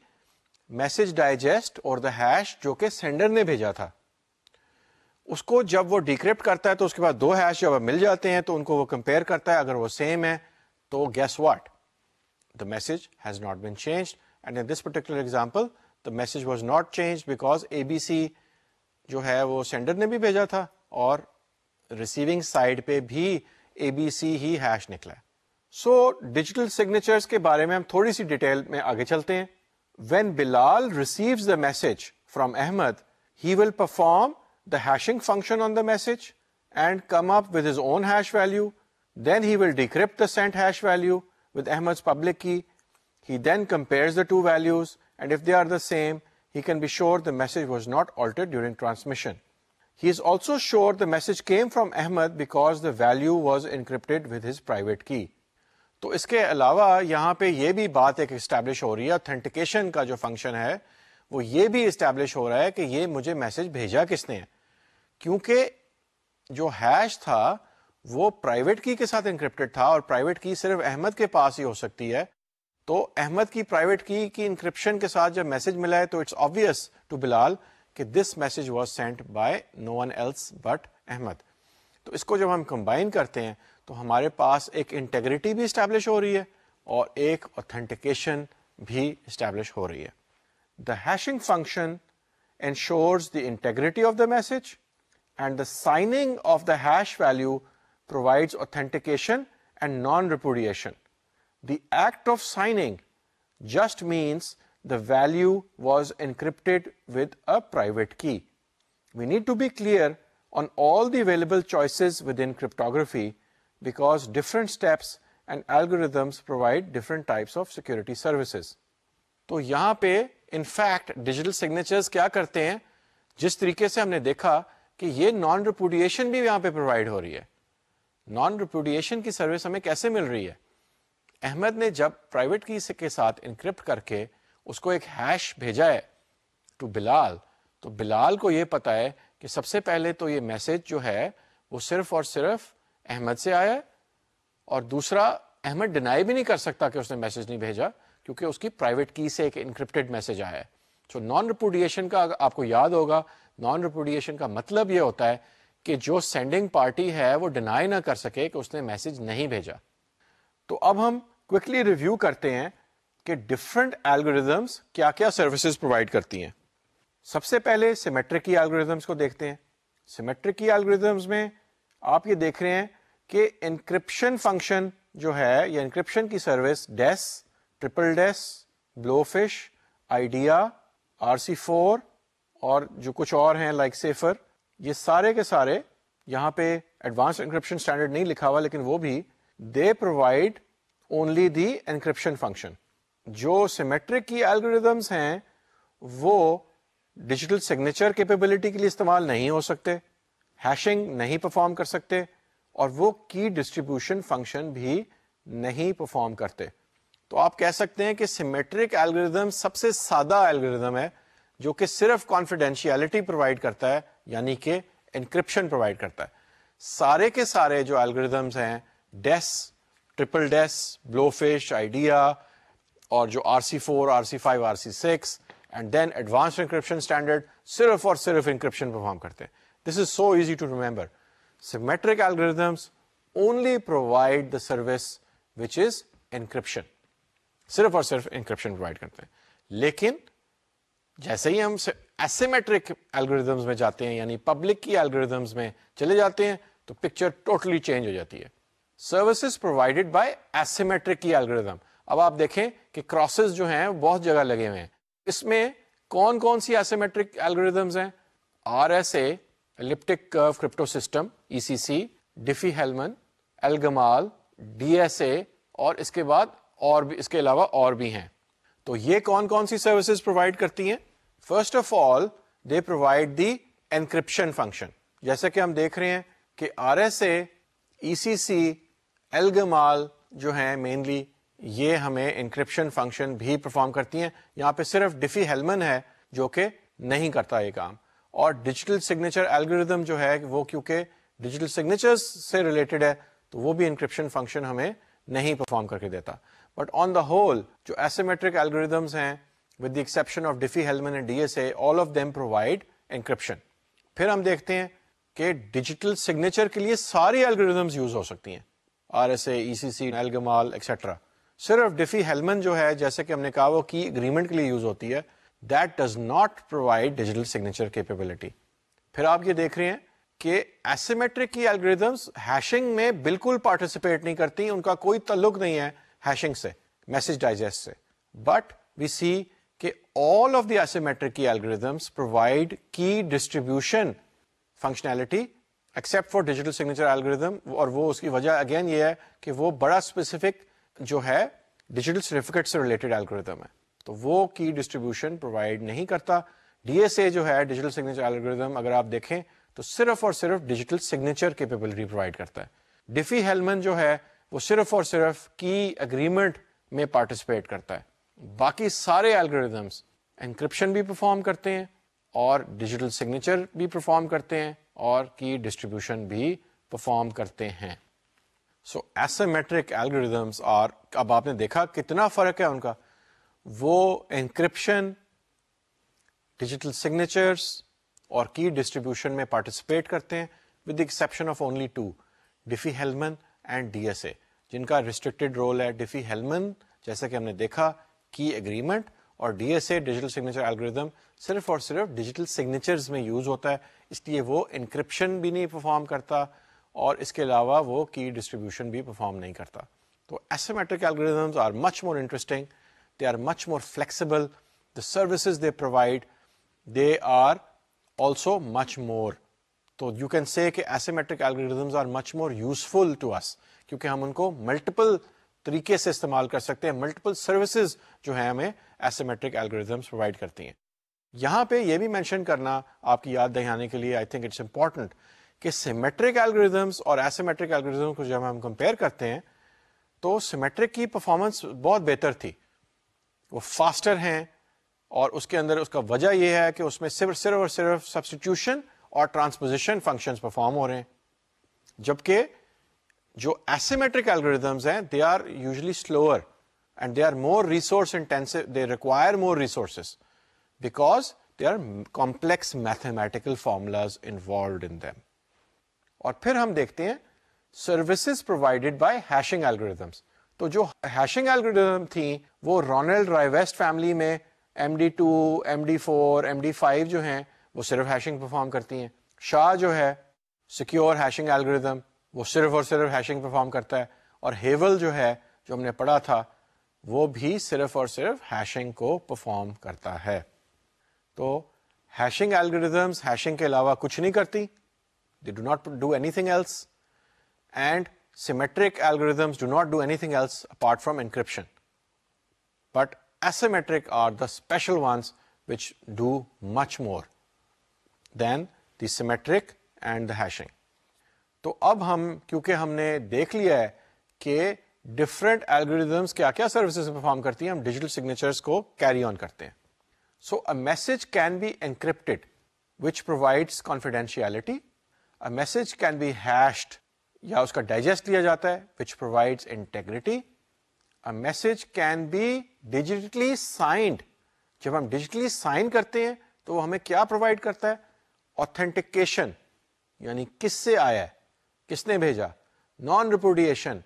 message digest اور دا ہیش جو کہ سینڈر نے بھیجا تھا. اس کو جب وہ ڈیکرپٹ کرتا ہے تو اس کے بعد دو ہیش جب مل جاتے ہیں تو ان کو وہ کمپیئر کرتا ہے. اگر وہ سیم ہے تو guess what, the message has not been changed, and in this particular example the message was not changed because A B C جو ہے وہ سینڈر نے بھی بھیجا تھا اور ریسیونگ سائڈ پہ بھی اے بی سی ہی ہیش نکلا ہے. سو ڈیجیٹل سگنیچرز کے بارے میں ہم تھوڑی سی ڈیٹیل میں آگے چلتے ہیں. When Bilal receives the message from Ahmed, he will perform the hashing function on the message and come up with his own hash value. Then he will decrypt the sent hash value with Ahmed's public key. He then compares the two values, and if they are the same, he can be sure the message was not altered during transmission. He is also sure the message came from Ahmed because the value was encrypted with his private key. تو اس کے علاوہ یہاں پہ یہ بھی بات ایک establish ہو رہی ہے, اوتھینٹیکیشن کا جو فنکشن ہے وہ یہ بھی اسٹیبلش ہو رہا ہے کہ یہ مجھے میسج بھیجا کس نے ہے, کیونکہ جو ہیش تھا وہ پرائیویٹ کی کے ساتھ انکرپٹڈ تھا اور پرائیویٹ کی صرف احمد کے پاس ہی ہو سکتی ہے. تو احمد کی پرائیویٹ کی انکرپشن کے ساتھ جب میسج ملا ہے تو اٹس آبویس ٹو بلال کہ this message was sent by no one else but Ahmed. تو اس کو جب ہم کمبائن کرتے ہیں تو ہمارے پاس ایک انٹیگریٹی بھی اسٹیبلش ہو رہی ہے اور ایک اوتھینٹیکیشن بھی اسٹیبلش ہو رہی ہے. The hashing function ensures the integrity of the message and the signing of the hash value provides authentication and non-repudiation. The act of signing just means the value was encrypted with a private key. We need to be clear on all the available choices within cryptography because different steps and algorithms provide different types of security services. تو یہاں پہ in fact digital signatures کیا کرتے ہیں, جس طریقے سے ہم نے دیکھا کہ یہ نان ریپوڈیشن بھی یہاں پہ پرووائڈ ہو رہی ہے. نان ریپوڈیشن کی سروس ہمیں کیسے مل رہی ہے؟ احمد نے جب پرائیویٹ کی کے ساتھ انکرپٹ کر کے اس کو ایک ہیش بھیجا ہے ٹو بلال, تو بلال کو یہ پتا ہے کہ سب سے پہلے تو یہ میسج جو ہے وہ صرف اور صرف احمد سے آیا ہے, اور دوسرا احمد ڈینائی بھی نہیں کر سکتا کہ اس نے میسج نہیں بھیجا کیونکہ اس کی پرائیویٹ کی سے ایک انکرپٹڈ میسج آیا ہے. تو نان ریپوڈیشن کا آپ کو یاد ہوگا, نان ریپوڈیشن کا مطلب یہ ہوتا ہے کہ جو سینڈنگ پارٹی ہے وہ ڈینائی نہ کر سکے کہ اس نے میسج نہیں بھیجا. تو اب ہم کوئکلی ریویو کرتے ہیں کہ ڈفرنٹ الگوریدمس کیا کیا سروسز پرووائڈ کرتی ہیں. سب سے پہلے سیمیٹرک کی الگوریدمس کو دیکھتے ہیں. سیمیٹرک کی الگوریدمس میں آپ یہ دیکھ رہے ہیں کہ انکرپشن فنکشن جو ہے یا انکرپشن کی سروس ڈیس, ٹرپل ڈیس, بلو فش, آئیڈیا, RC4 اور جو کچھ اور ہیں لائک سیفر, یہ سارے کے سارے یہاں پہ ایڈوانس انکرپشن اسٹینڈرڈ نہیں لکھا ہوا لیکن وہ بھی they provide only the encryption function. جو سیمیٹرک کی الگوریدمس ہیں وہ ڈیجیٹل سگنیچر کیپیبلٹی کے لیے استعمال نہیں ہو سکتے, ہیشنگ نہیں پرفارم کر سکتے, اور وہ کی ڈسٹریبیوشن فنکشن بھی نہیں پرفارم کرتے. تو آپ کہہ سکتے ہیں کہ سیمیٹرک الگوریدم سب سے سادہ الگوریدم ہے جو کہ صرف کانفیڈینشیلٹی پرووائڈ کرتا ہے, یعنی کہ انکرپشن پرووائڈ کرتا ہے. سارے کے سارے جو الگوریدمس ہیں ڈیس, ٹرپل ڈیس, بلو فش, آئیڈیا اور جو RC4, RC5, RC6 and then advanced encryption standard صرف اور صرف encryption perform کرتے ہیں. This is so easy to remember. Symmetric algorithms only provide the service which is encryption. صرف اور صرف encryption provide کرتے ہیں. لیکن جیسے ہی ہم asymmetric algorithms میں جاتے ہیں, یعنی public کی algorithms میں چلے جاتے ہیں, تو picture totally change ہو جاتی ہے. Services provided by asymmetric کی algorithm. اب آپ دیکھیں کہ crosses جو ہیں بہت جگہ لگے ہوئے ہیں. اس میں کون کون سی asymmetric algorithms ہیں؟ RSA, elliptic curve crypto system, ECC, Diffie-Hellman, Elgamal, DSA, اور اس کے بعد اور بھی, اس کے علاوہ اور بھی ہیں. تو یہ کون کون سی سروسز پرووائڈ کرتی ہیں؟ First of all they provide the encryption function. جیسے کہ ہم دیکھ رہے ہیں کہ RSA, ECC, Elgamal جو ہیں مینلی یہ ہمیں انکرپشن فنکشن بھی پرفارم کرتی ہیں. یہاں پہ صرف Diffie-Hellman ہے جو کہ نہیں کرتا یہ کام. اور ڈیجیٹل سگنیچر الگوریدم جو ہے وہ کیونکہ ڈیجیٹل سگنیچر سے ریلیٹڈ ہے تو وہ بھی انکرپشن فنکشن ہمیں نہیں پرفارم کر کے دیتا. بٹ آن دا ہول جو ایسیمیٹرک الگوریدمس ہیں with the exception of Diffie-Hellman and DSA, all of them provide encryption. پھر ہم دیکھتے ہیں کہ ڈیجیٹل سگنیچر کے لیے ساری الگوریدمس یوز ہو سکتی ہیں, RSA, ECC, Elgamal ایکسیٹرا. صرف Diffie-Hellman جو ہے جیسے کہ ہم نے کہا وہ کی اگریمنٹ کے لیے یوز ہوتی ہے, that does not provide digital signature capability. پھر آپ یہ دیکھ رہے ہیں کہ ایسیمیٹرک کی الگوریدمس ہیشنگ میں بالکل پارٹیسپیٹ نہیں کرتی, ان کا کوئی تعلق نہیں ہے ہیشنگ سے, میسج ڈائجسٹ سے. بٹ وی سی کہ all of the asymmetric key algorithms provide کی distribution functionality except for digital signature algorithm. اور وہ اس کی وجہ اگین یہ ہے کہ وہ بڑا اسپیسیفک جو ہے ڈیجیٹل سرٹیفکیٹ سے ریلیٹڈ الگوریدم ہے, تو وہ کی ڈسٹریبیوشن پرووائڈ نہیں کرتا. DSA جو ہے ڈیجیٹل سگنیچر الگوریدم اگر آپ دیکھیں تو صرف اور صرف ڈیجیٹل سگنیچر کیپیبلٹی پرووائڈ کرتا ہے. Diffie-Hellman جو ہے وہ صرف اور صرف کی اگریمنٹ میں پارٹیسپیٹ کرتا ہے. باقی سارے الگوریدمس انکرپشن بھی پرفارم کرتے ہیں اور ڈیجیٹل سگنیچر بھی پرفارم کرتے ہیں اور کی ڈسٹریبیوشن بھی پرفارم کرتے ہیں. سو ایسیمیٹرک الگوریدمس اور اب آپ نے دیکھا کتنا فرق ہے ان کا. وہ انکرپشن, ڈیجیٹل سگنیچرس اور کی ڈسٹریبیوشن میں پارٹیسپیٹ کرتے ہیں with the exception of only two, Diffie-Hellman and DSA, جن کا ریسٹرکٹیڈ رول ہے. Diffie-Hellman جیسا کہ ہم نے دیکھا کی اگریمنٹ, اور DSA ڈیجیٹل سگنیچر الگوریدم صرف اور صرف ڈیجیٹل سگنیچرز میں یوز ہوتا ہے, اس لیے وہ انکرپشن بھی نہیں پرفارم کرتا اور اس کے علاوہ وہ کی ڈسٹریبیوشن بھی پرفارم نہیں کرتا. تو asymmetric algorithms are much more interesting, they are much more flexible, the services they provide, they are also much more. تو you can say کہ asymmetric algorithms are much more useful to us کیونکہ ہم ان کو multiple طریقے سے استعمال کر سکتے ہیں, ملٹیپل سروسز جو ہیں ہمیں asymmetric algorithms پرووائڈ کرتی ہیں. یہاں پہ یہ بھی مینشن کرنا آپ کی یاد دہانے کے لیے I think it's important کہ سیمیٹرک الگوریدمس اور ایسیمیٹرک الگوریدم کو جب ہم کمپیئر کرتے ہیں تو سیمیٹرک کی پرفارمنس بہت بہتر تھی, وہ فاسٹر ہیں, اور اس کے اندر اس کا وجہ یہ ہے کہ اس میں صرف اور صرف سبسٹیٹیوشن اور ٹرانسپوزیشن فنکشنز پرفارم ہو رہے ہیں. جبکہ جو ایسیمیٹرک الگوریدمز ہیں they are usually slower and they are more resource intensive, they require more resources because they are complex mathematical formulas involved in them. اور پھر ہم دیکھتے ہیں services provided by hashing algorithms. تو جو ہیشنگ الگوریدم تھیں وہ رونلڈ رائیویسٹ فیملی میں MD2, MD4, MD5 جو ہیں وہ صرف ہیشنگ پرفارم کرتی ہیں. شاہ جو ہے سیکیور ہیشنگ الگوریدم وہ صرف اور صرف ہیشنگ پرفارم کرتا ہے, اور ہیول جو ہے جو ہم نے پڑھا تھا وہ بھی صرف اور صرف ہیشنگ کو پرفارم کرتا ہے. تو ہیشنگ الگوریدمس ہیشنگ کے علاوہ کچھ نہیں کرتی, they do not do anything else, and symmetric algorithms do not do anything else apart from encryption. But asymmetric are the special ones which do much more than the symmetric and the hashing. تو اب ہم کیونکہ ہم نے دیکھ لیا ہے کہ ڈفرینٹ الگوریدمس کیا کیا سروسز پرفارم کرتی ہیں, ہم ڈیجیٹل سگنیچرز کو کیری آن کرتے ہیں. سو a message can be encrypted which provides confidentiality. A message can be hashed یا اس کا ڈائجسٹ لیا جاتا ہے which provides integrity. A message can be digitally signed جب ہم ڈیجیٹلی سائن کرتے ہیں تو وہ ہمیں کیا پرووائڈ کرتا ہے؟ اوتھینٹیکیشن، یعنی کس سے آیا ہے، کس نے بھیجا. نان ریپوڈیشن،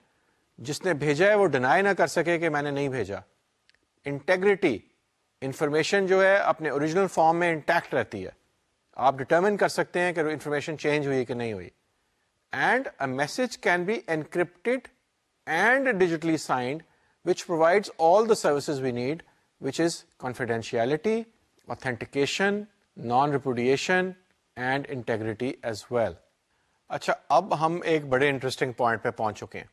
جس نے بھیجا ہے وہ ڈینائی نہ کر سکے کہ میں نے نہیں بھیجا. انٹیگریٹی، انفارمیشن جو ہے اپنے اوریجنل فارم میں انٹیکٹ رہتی ہے، آپ ڈٹرمن کر سکتے ہیں کہ انفارمیشن چینج ہوئی کہ نہیں ہوئی. And a message can be encrypted and digitally signed which provides all the services we need, which is confidentiality, authentication, non-repudiation and integrity as well. اچھا، اب ہم ایک بڑے انٹرسٹنگ پوائنٹ پہ پہنچ چکے ہیں.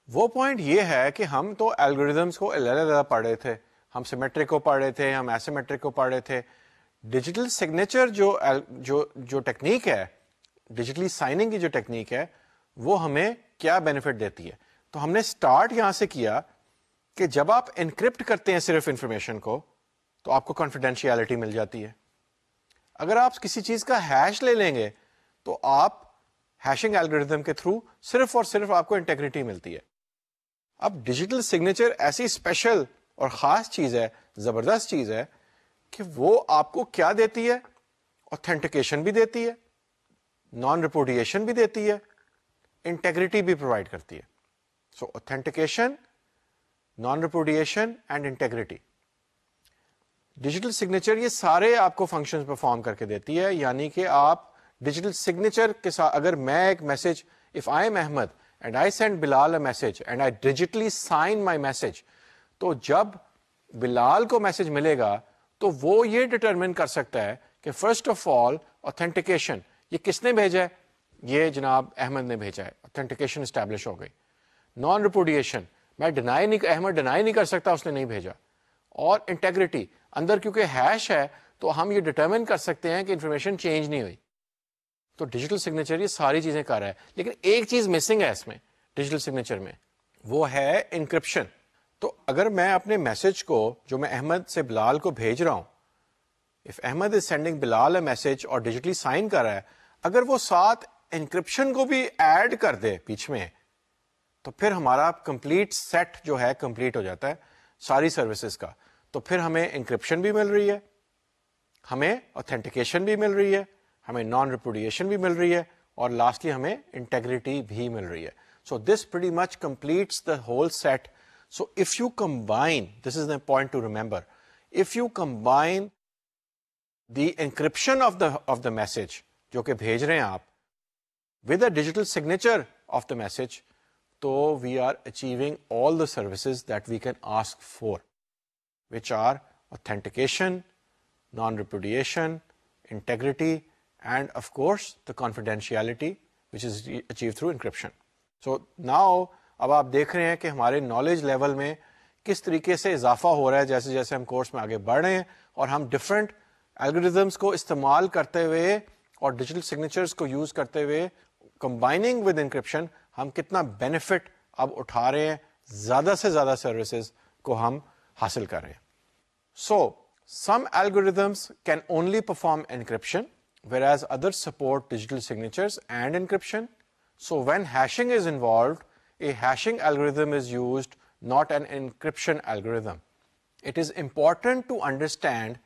وہ پوائنٹ یہ ہے کہ ہم تو الگوریدمس کو علیحدہ پڑھ رہے تھے، ہم سیمیٹرک کو پڑھ رہے تھے، ہم ایسیمیٹرک کو پڑھ رہے تھے. ڈیجیٹل سگنیچر جو ٹیکنیک ہے، ڈیجیٹلی سائننگ کی جو ٹیکنیک ہے، وہ ہمیں کیا بینیفٹ دیتی ہے؟ تو ہم نے سٹارٹ یہاں سے کیا کہ جب آپ انکرپٹ کرتے ہیں صرف انفارمیشن کو تو آپ کو کانفیڈینشیلٹی مل جاتی ہے. اگر آپ کسی چیز کا ہیش لے لیں گے تو آپ ہیشنگ الگوریدم کے تھرو صرف اور صرف آپ کو انٹیگریٹی ملتی ہے. اب ڈیجیٹل سگنیچر ایسی اسپیشل اور خاص چیز ہے، زبردست چیز ہے کہ وہ آپ کو کیا دیتی ہے؟ اوتھینٹیکیشن بھی دیتی ہے، نان ریپوڈیشن بھی دیتی ہے، انٹیگریٹی بھی پرووائڈ کرتی ہے. So authentication, non-repudiation and integrity. Digital signature یہ سارے آپ کو فنکشنز پرفارم کر کے دیتی ہے. یعنی کہ آپ ڈیجیٹل سگنیچر کے ساتھ اگر میں ایک message, if I am Ahmed and I send Bilal a message and I digitally sign my message، تو جب بلال کو میسج ملے گا تو وہ یہ ڈٹرمن کر سکتا ہے کہ فرسٹ آف آل authentication، یہ کس نے بھیجا ہے؟ یہ جناب احمد نے بھیجا ہے. authentication اسٹیبلش ہو گئی. نان ریپوڈیشن، میں احمد ڈینائی نہیں کر سکتا اس نے نہیں بھیجا. اور انٹیگریٹی، اندر کیونکہ ہیش ہے تو ہم یہ ڈٹرمن کر سکتے ہیں کہ انفارمیشن چینج نہیں ہوئی. تو ڈیجیٹل سگنیچر یہ ساری چیزیں کر رہا ہے. لیکن ایک چیز مسنگ ہے اس میں، ڈیجیٹل سگنیچر میں، وہ ہے انکرپشن. تو اگر میں اپنے میسج کو جو میں احمد سے بلال کو بھیج رہا ہوں، if Ahmed is sending Bilal a message اور ڈیجیٹلی سائن کر رہا ہے، اگر وہ ساتھ انکرپشن کو بھی ایڈ کر دے بیچ میں، تو پھر ہمارا کمپلیٹ سیٹ جو ہے کمپلیٹ ہو جاتا ہے ساری سروسز کا. تو پھر ہمیں انکرپشن بھی مل رہی ہے، ہمیں اوتھینٹیکیشن بھی مل رہی ہے، ہمیں نان ریپوڈیشن بھی مل رہی ہے، اور لاسٹلی ہمیں انٹیگریٹی بھی مل رہی ہے. So this pretty much completes the whole set. So if you combine, this is the point to remember, if you combine the encryption of the message جو کہ بھیج رہے ہیں آپ with a digital signature of the message, تو we are achieving all the services that we can ask for, which are authentication, non-repudiation, integrity, and of course the confidentiality which is achieved through encryption. So now اب آپ دیکھ رہے ہیں کہ ہمارے knowledge level میں کس طریقے سے اضافہ ہو رہا ہے جیسے جیسے ہم کورس میں آگے بڑھ رہے ہیں، اور ہم ڈفرینٹ الگوریدمس کو استعمال کرتے ہوئے اور ڈیجیٹل سگنیچرز کو یوز کرتے ہوئے کمبائننگ ود انکرپشن ہم کتنا بینیفٹ اب اٹھا رہے ہیں، زیادہ سے زیادہ سروسز کو ہم حاصل کر رہے ہیں. So, some algorithms can only perform encryption, whereas others support digital signatures and encryption. So, when hashing is involved, a hashing algorithm is used, not an encryption algorithm. It is important to understand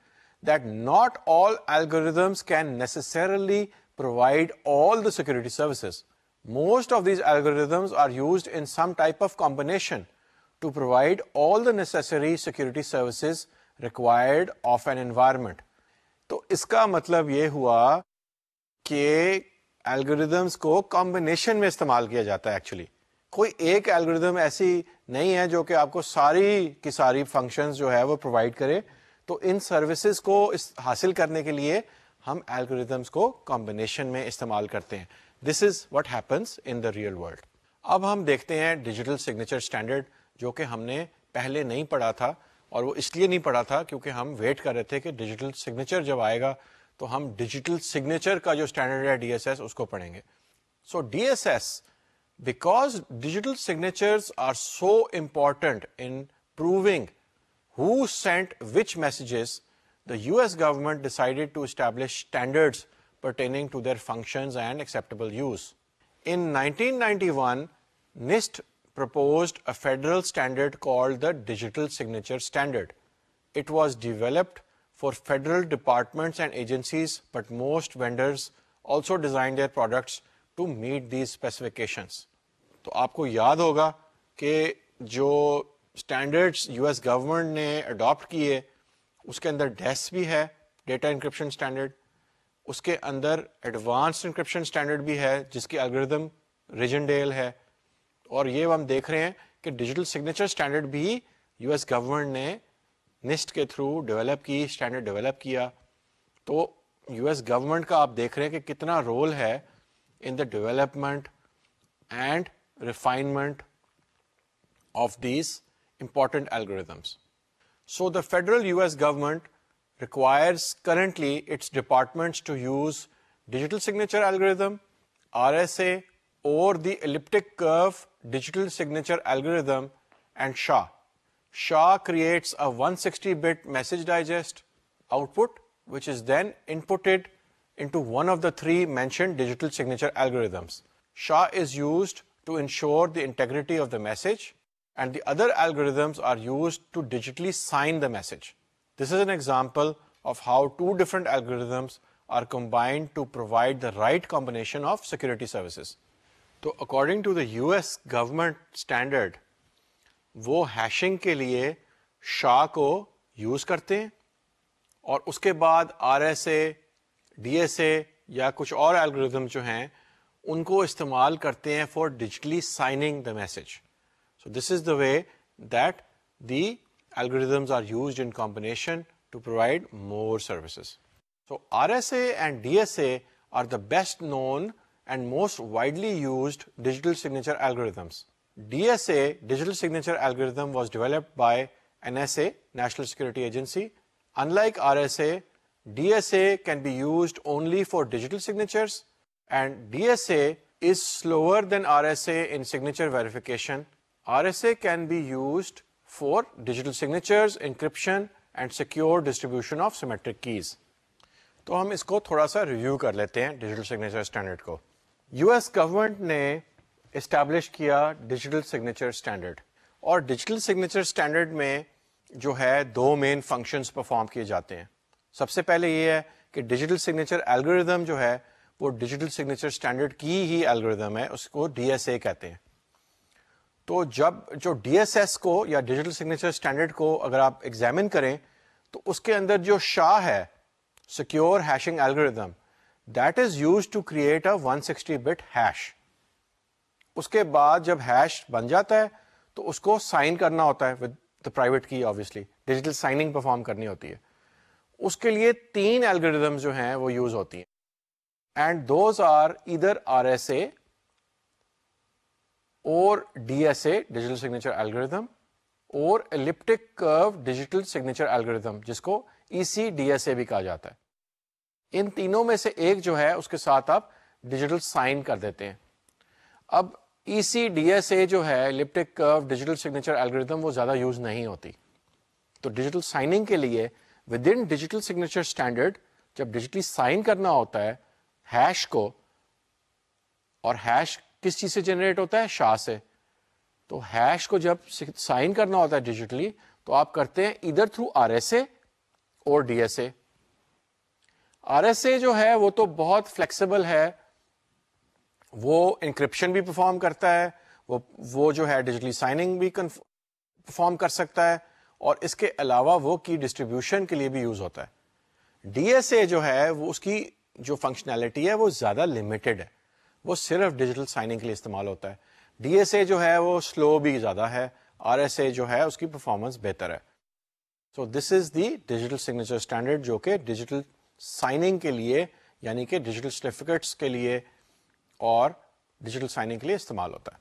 that not all algorithms can necessarily provide all the security services. Most of these algorithms are used in some type of combination to provide all the necessary security services required of an environment. تو اس کا مطلب یہ ہوا کہ algorithms کو combination میں استعمال کیا جاتا ہے. ایکچولی کوئی ایک الگوریدم ایسی نہیں ہے جو کہ آپ کو ساری کی ساری فنکشنز جو ہے وہ پرووائڈ کرے. تو ان سروسز کو حاصل کرنے کے لیے ہم الگوریدمس کو کمبینیشن میں استعمال کرتے ہیں. This is what happens in the real world. اب ہم دیکھتے ہیں ڈیجیٹل سگنیچر اسٹینڈرڈ جو کہ ہم نے پہلے نہیں پڑھا تھا، اور وہ اس لیے نہیں پڑھا تھا کیونکہ ہم ویٹ کر رہے تھے کہ ڈیجیٹل سگنیچر جب آئے گا تو ہم ڈیجیٹل سگنیچر کا جو اسٹینڈرڈ ہے DSS اس کو پڑھیں گے. So DSS، because digital signatures are so important in proving who sent which messages, the US government decided to establish standards pertaining to their functions and acceptable use. In 1991, NIST proposed a federal standard called the Digital Signature Standard. it was developed for federal departments and agencies, but most vendors also designed their products to meet these specifications. تو آپ کو یاد ہوگا کہ جو standards U S government نے adapt کیے اس کے اندر ڈیس بھی ہے، ڈیٹا انکرپشن اسٹینڈرڈ، اس کے اندر ایڈوانسڈ انکرپشن اسٹینڈرڈ بھی ہے جس کی الگوریدم ریجنڈیل ہے، اور یہ ہم دیکھ رہے ہیں کہ ڈیجیٹل سگنیچر اسٹینڈرڈ بھی یو ایس گورنمنٹ نے نسٹ کے تھرو ڈیولپ کی، اسٹینڈرڈ ڈیولپ کیا. تو یو ایس گورنمنٹ کا آپ دیکھ رہے ہیں کہ کتنا رول ہے in the development and refinement of these important algorithms. So the federal US government requires currently its departments to use digital signature algorithm, RSA, or the elliptic curve digital signature algorithm, and SHA. SHA creates a 160-bit message digest output, which is then inputted into one of the three mentioned digital signature algorithms. SHA is used to ensure the integrity of the message, and the other algorithms are used to digitally sign the message. This is an example of how two different algorithms are combined to provide the right combination of security services. So according to the US government standard, وہ hashing کے لیے SHA کو use کرتے ہیں اور اس کے بعد RSA, DSA یا کچھ اور algorithm جو ہیں ان کو استعمال کرتے ہیں for digitally signing the message. So this is the way that the algorithms are used in combination to provide more services. So RSA and DSA are the best known and most widely used digital signature algorithms. DSA, digital signature algorithm, was developed by NSA, National Security Agency. Unlike RSA, DSA can be used only for digital signatures, and DSA is slower than RSA in signature verification. RSA can be used for digital signatures, encryption, and secure distribution of symmetric keys. تو ہم اس کو تھوڑا سا review کر لیتے ہیں digital signature standard کو. U S government نے اسٹیبلش کیا ڈیجیٹل سگنیچر اسٹینڈرڈ، اور ڈیجیٹل سگنیچر اسٹینڈرڈ میں جو ہے دو مین فنکشنز پرفارم کیے جاتے ہیں. سب سے پہلے یہ ہے کہ ڈیجیٹل سگنیچر الگوریدم جو ہے وہ ڈیجیٹل سگنیچر اسٹینڈرڈ کی ہی الگوریدم ہے، اس کو DSA کہتے ہیں. تو جب جو DSS کو یا ڈیجیٹل سگنیچر اسٹینڈرڈ کو اگر آپ ایگزامن کریں تو اس کے اندر جو SHA ہے، secure hashing algorithm, that is used to create a 160-bit hash. اس کے بعد جب ہیش بن جاتا ہے تو اس کو سائن کرنا ہوتا ہے ود دا پرائیویٹ کی، آبویسلی ڈیجیٹل سائننگ پرفارم کرنی ہوتی ہے. اس کے لیے 3 الگوریدمز جو ہیں وہ یوز ہوتی ہیں، and those are either RSA اور DSA ڈیجیٹل سگنیچر الگوریدم اور ایلپٹک کرو ڈیجیٹل سگنیچر الگوریدم جس کو ECDSA بھی کہا جاتا ہے. ان تینوں میں سے ایک جو ہے اس کے ساتھ آپ ڈیجیٹل سائن کر دیتے ہیں. اب ECDSA جو ہے ایلپٹک کرو ڈیجیٹل سگنیچر الگوریدم وہ زیادہ یوز نہیں ہوتی. تو ڈیجیٹل سائننگ کے لیے with in digital signature standard جب ڈیجیٹلی سائن کرنا ہوتا ہے ہیش کو، اور ہیش کس چیز سے جنریٹ ہوتا ہے؟ SHA سے. تو ہیش کو جب سائن کرنا ہوتا ہے ڈیجیٹلی تو آپ کرتے ہیں ادھر تھرو RSA اور DSA. RSA جو ہے وہ تو بہت فلیکسیبل ہے، وہ انکرپشن بھی پرفارم کرتا ہے، وہ جو ہے ڈیجیٹلی سائننگ بھی پرفارم کر سکتا ہے، اور اس کے علاوہ وہ کی ڈسٹریبیوشن کے لیے بھی یوز ہوتا ہے. DSA جو ہے وہ اس کی جو فنکشنالٹی ہے وہ زیادہ لمیٹڈ ہے، وہ صرف ڈیجیٹل سائننگ کے لیے استعمال ہوتا ہے. DSA جو ہے وہ سلو بھی زیادہ ہے، RSA جو ہے اس کی پرفارمنس بہتر ہے. So this is the digital signature standard جو کہ ڈیجیٹل سائننگ کے لیے یعنی کہ ڈیجیٹل سرٹیفکیٹس کے لیے اور ڈیجیٹل سائننگ کے لیے استعمال ہوتا ہے.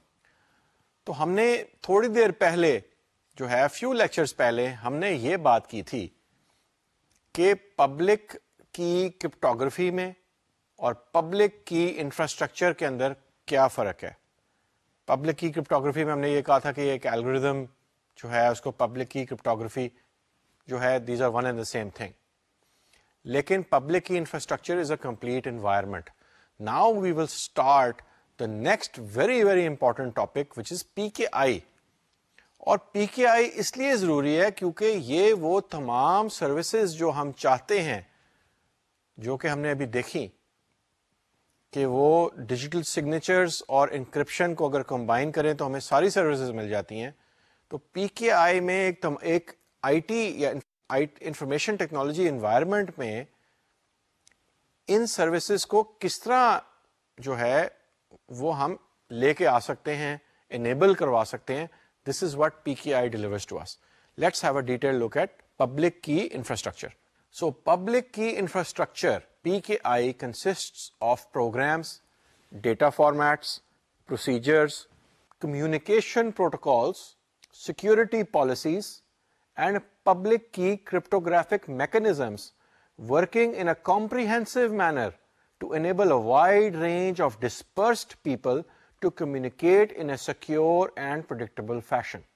تو ہم نے تھوڑی دیر پہلے جو ہے فیو لیکچرز پہلے ہم نے یہ بات کی تھی کہ پبلک کی کرپٹوگرافی میں اور پبلک کی انفراسٹرکچر کے اندر کیا فرق ہے. پبلک کی کرپٹوگرافی میں ہم نے یہ کہا تھا کہ ایک الگوریدم جو ہے اس کو پبلک کی کرپٹوگرافی جو ہے these are one and the same thing. لیکن public key infrastructure is a complete environment. Now we will start the next very very important topic which is PKI. اور پی کے آئی اس لیے ضروری ہے کیونکہ یہ وہ تمام سروسز جو ہم چاہتے ہیں، جو کہ ہم نے ابھی دیکھی کہ وہ ڈیجیٹل سگنیچرز اور انکرپشن کو اگر کمبائن کریں تو ہمیں ساری سروسز مل جاتی ہیں. تو پی کے آئی میں ایک آئی ٹی یا انفارمیشن ٹیکنالوجی انوائرمنٹ میں ان سروسز کو کس طرح جو ہے وہ ہم لے کے آ سکتے ہیں، انیبل کروا سکتے ہیں. This is what P K I delivers to us. Let's have a detail look at public key infrastructure. So public key infrastructure, PKI, consists of programs, data formats, procedures, communication protocols, security policies, and public key cryptographic mechanisms working in a comprehensive manner to enable a wide range of dispersed people to communicate in a secure and predictable fashion.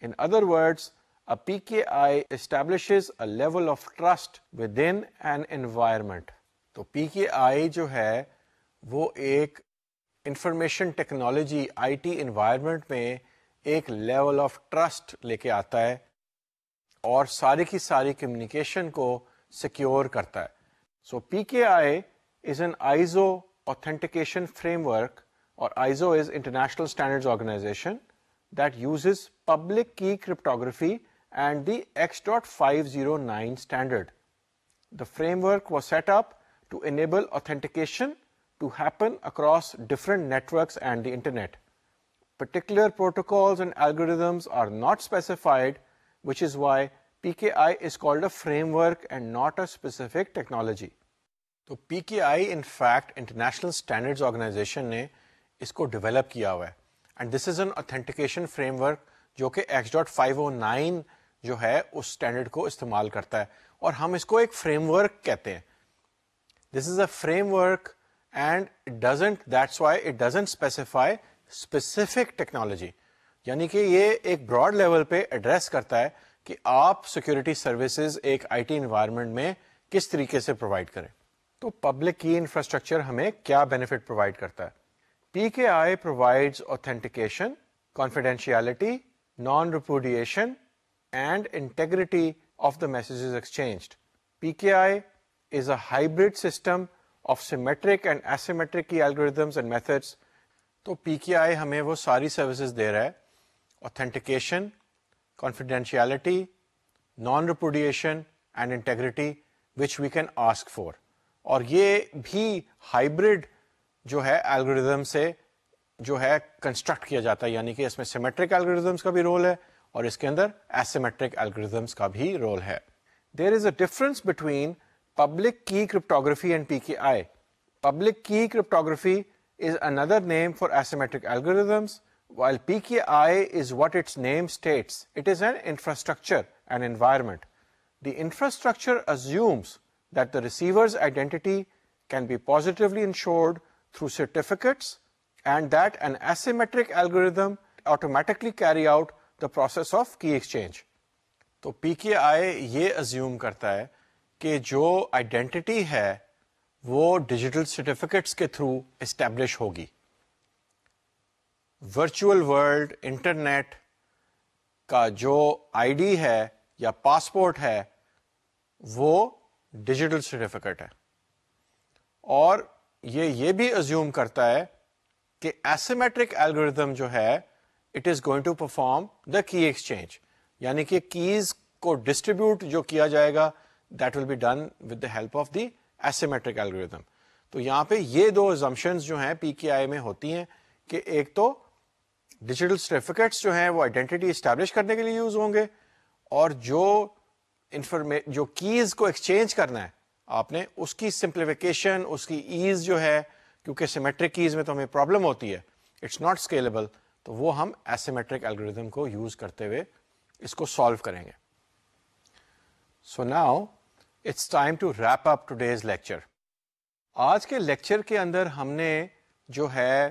In other words, a PKI establishes a level of trust within an environment. تو PKI جو ہے وہ ایک information technology I T environment میں ایک level of trust لے کے آتا ہے اور ساری کی ساری کمیونیکیشن کو سیکیور کرتا ہے. سو PKI is an ISO authentication framework, or ISO is International Standards Organization, that uses public key cryptography and the X.509 standard. The framework was set up to enable authentication to happen across different networks and the internet. Particular protocols and algorithms are not specified, which is why PKI is called a framework and not a specific technology. تو PKI in fact International Standards Organization نے اس کو develop کیا ہوا ہے. And this is an authentication framework جو کہ X.509 جو ہے اس اسٹینڈرڈ کو استعمال کرتا ہے اور ہم اس کو ایک فریم ورک کہتے ہیں. This is a framework and that's why it doesn't specify specific technology. یعنی کہ یہ ایک براڈ لیول پہ ایڈریس کرتا ہے کہ آپ سیکورٹی سروسز ایک آئی ٹی انوائرمنٹ میں کس طریقے سے پرووائڈ کریں. تو پبلک کی انفراسٹرکچر ہمیں کیا بینیفٹ پرووائڈ کرتا ہے؟ P K I provides authentication, confidentiality, non repudiation and integrity of the messages exchanged. PKI is a hybrid system of symmetric and asymmetric key algorithms and methods. تو PKI ہمیں وہ ساری services دے رہا ہے: authentication, confidentiality, non-repudiation and integrity, which we can ask for. اور یہ بھی hybrid جو ہے algorithm سے جو ہے construct کیا جاتا ہے، یعنی کہ اس میں symmetric algorithms کا بھی رول ہے اور اس کے اندر asymmetric algorithms کا بھی رول ہے. There is a difference between public key cryptography and PKI. Public key cryptography is another name for asymmetric algorithms, while PKI is what its name states. It is an infrastructure, an environment. The infrastructure assumes that the receiver's identity can be positively ensured through certificates and that an asymmetric algorithm automatically carry out the process of key exchange. تو پی K آئی یہ assume کرتا ہے کہ جو identity ہے وہ digital certificates کے through establish ہوگی. ورچوئل ورلڈ انٹرنیٹ کا جو آئی ڈی ہے یا پاسپورٹ ہے وہ ڈیجیٹل سرٹیفکیٹ ہے. اور یہ بھی ازیوم کرتا ہے کہ ایسیمیٹرک الگوریتھم جو ہے it is going to perform the key exchange, یعنی کہ کیز کو ڈسٹریبیوٹ جو کیا جائے گا that will be done with the help of the asymmetric algorithm. تو یہاں پہ یہ دو ازمپشنز جو ہیں پی کے آئی میں ہوتی ہیں کہ ایک تو ڈیجیٹل سرٹیفکیٹس جو ہیں وہ آئیڈینٹی اسٹیبلش کرنے کے لیے یوز ہوں گے، اور جو کیز کو ایکسچینج کرنا ہے آپ نے اس کی سمپلیفیکیشن، اس کی ایز جو ہے، کیونکہ سیمیٹرک کیز میں تو ہمیں پرابلم ہوتی ہے، اٹس ناٹ اسکیلیبل، تو وہ ہم ایسیمیٹرک الگوریتھم کو یوز کرتے ہوئے اس کو سالو کریں گے. So now it's time to wrap up today's lecture. آج کے لیکچر کے اندر ہم نے جو ہے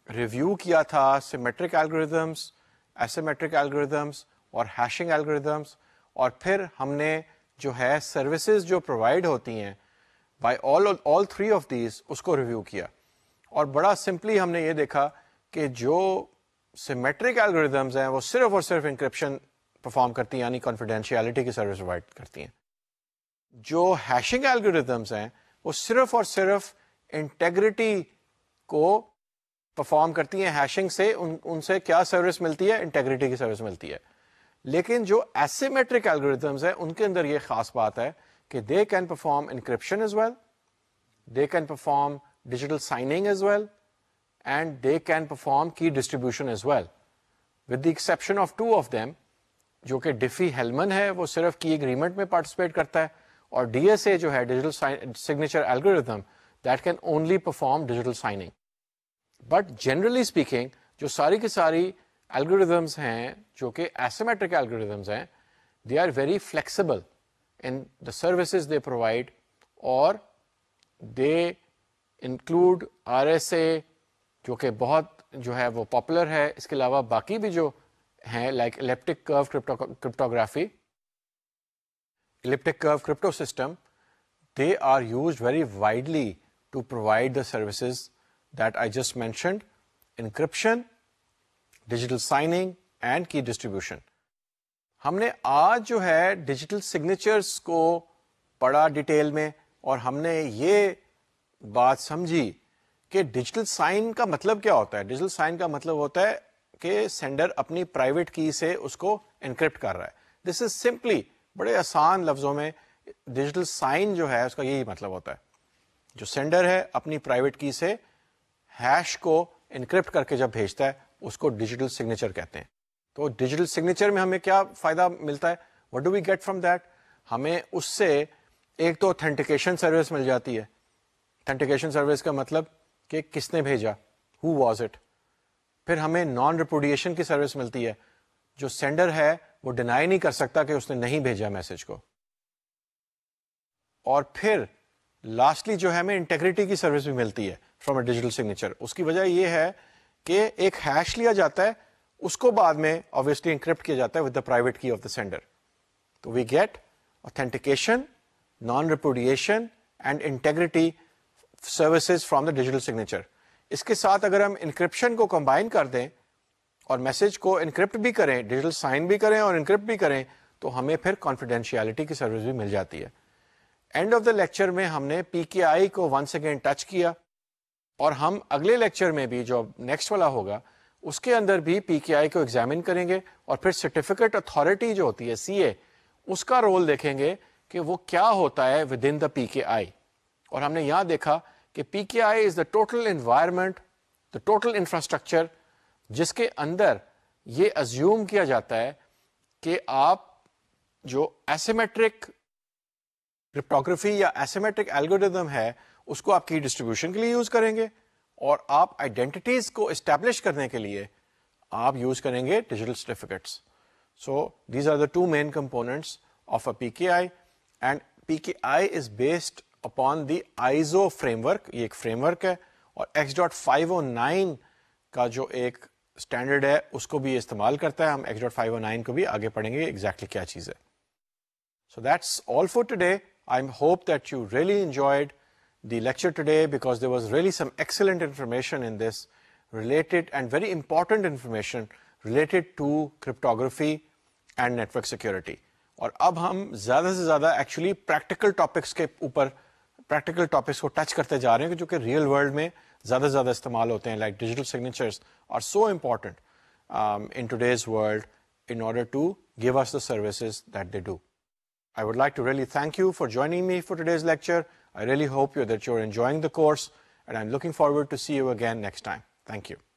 ریویو کیا تھا سیمیٹرک الگوریتھمس، ایسیمیٹرک الگوریتھمس اور ہیشنگ الگوریتھمس، اور پھر ہم نے جو ہے سروسز جو پرووائڈ ہوتی ہیں by all three of these اس کو ریویو کیا. اور بڑا سمپلی ہم نے یہ دیکھا کہ جو سیمیٹرک الگوریدمز ہیں وہ صرف اور صرف انکرپشن پرفارم کرتی ہیں, یعنی کانفیڈینشیلٹی کی سروس پرووائڈ کرتی ہیں. جو ہیشنگ الگوریدمز ہیں وہ صرف اور صرف انٹیگریٹی کو پرفارم کرتی ہیں. ہیشنگ سے ان سے کیا سروس ملتی ہے؟ انٹیگریٹی کی سروس ملتی ہے. لیکن جو ایسیمیٹرک الگوریدمز ہیں ان کے اندر یہ خاص بات ہے کہ they can perform encryption as well, they can perform digital signing as well, and they can perform key distribution as well, with the exception of 2 of them, جو کہ ڈیفی ہیلمن ہے وہ صرف کی اگریمنٹ میں پارٹیسپیٹ کرتا ہے, اور ڈی ایس اے جو ہے digital signature algorithm, that can only perform digital signing. But generally speaking جو ساری کی ساری الگوریدمس ہیں جو کہ ایسیمیٹرک الگوریدمس ہیں, they are very flexible in the services they provide, اور they include R S A جو کہ بہت جو ہے وہ پاپولر ہے. اس کے علاوہ باقی بھی جو ہیں لائک ایلپٹک کرو cryptography, elliptic curve crypto system, they are used very widely to provide the services that I just mentioned: encryption, digital signing and key distribution. ہم نے آج جو ہے ڈیجیٹل سگنیچرز کو پڑھا ڈیٹیل میں, اور ہم نے یہ بات سمجھی کہ ڈیجیٹل سائن کا مطلب کیا ہوتا ہے. ڈیجیٹل سائن کا مطلب ہوتا ہے کہ سینڈر اپنی پرائیویٹ کی سے اس کو انکرپٹ کر رہا ہے. دس از سمپلی, بڑے آسان لفظوں میں ڈیجیٹل سائن جو ہے اس کا یہی مطلب ہوتا ہے. جو سینڈر ہے اپنی پرائیویٹ کی سے ہیش کو انکرپٹ کر کے جب بھیجتا ہے اس کو ڈیجیٹل سگنیچر کہتے ہیں. تو ڈیجیٹل سگنیچر میں ہمیں کیا فائدہ ملتا ہے؟ What do we get from that? ہمیں اس سے ایک تو اوتھینٹیکیشن سروس مل جاتی ہے. اوتھینٹیکیشن سروس کا مطلب کہ کس نے بھیجا, ہو واز اٹ. پھر ہمیں نان ریپوڈیشن کی سروس ملتی ہے, جو سینڈر ہے وہ ڈینائی نہیں کر سکتا کہ اس نے نہیں بھیجا میسج کو. اور پھر لاسٹلی جو ہے ہمیں انٹیگریٹی کی سروس بھی ملتی ہے فرام اے ڈیجیٹل سگنیچر. اس کی وجہ یہ ہے کہ ایک ہیش لیا جاتا ہے, اس کو بعد میں obviously انکرپٹ کیا جاتا ہے with the private key of the sender. So we get authentication, non-repudiation and integrity services from the digital signature. اس کے ساتھ اگر ہم انکرپشن کو کمبائن کر دیں اور میسج کو انکرپٹ بھی کریں, ڈیجیٹل سائن بھی کریں اور انکرپٹ بھی کریں, تو ہمیں پھر کانفیڈینشیلٹی کی سروس بھی مل جاتی ہے. اینڈ آف دا لیکچر میں ہم نے پی کے آئی کو ونس اگین ٹچ کیا, اور ہم اگلے لیکچر میں بھی جو نیکسٹ والا ہوگا اس کے اندر بھی پی کے آئی کو ایگزامن کریں گے, اور پھر سرٹیفکیٹ اتھارٹی جو ہوتی ہے سی اے, اس کا رول دیکھیں گے کہ وہ کیا ہوتا ہے with in the P K آئی. اور ہم نے یہاں دیکھا کہ P K I is the total environment, the total infrastructure, جس کے اندر یہ ازیوم کیا جاتا ہے کہ آپ جو ایسیمیٹرک کرپٹوگرافی یا ایسیمیٹرک الگوریدم ہے اس کو آپ کی ڈسٹریبیوشن کے لیے یوز کریں گے, اور آپ آئیڈینٹیٹیز کو اسٹیبلش کرنے کے لیے آپ یوز کریں گے digital certificates. So these are the two main components of a P K I, and P K I is based upon the ISO framework. یہ ایک فریم ورک ہے, اور X.509 کا جو ایک اسٹینڈرڈ ہے اس کو بھی استعمال کرتا ہے. ہم X.509 کو بھی آگے پڑھیں گے ایگزیکٹلی کیا چیز ہے. So that's all for today. I hope that you really enjoyed the lecture today, because there was really some excellent information in this, related and very important information related to cryptography and network security. اور اب ہم زیادہ سے زیادہ actually practical topics کے اوپر practical topics کو touch کرتے جا رہے ہیں جو کہ ریئل ورلڈ میں زیادہ سے زیادہ استعمال ہوتے ہیں. Like digital signatures are so important in today's world in order to give us the services that they do. I would like to really thank you for joining me for today's lecture. I really hope that you're enjoying the course, and I'm looking forward to see you again next time. Thank you.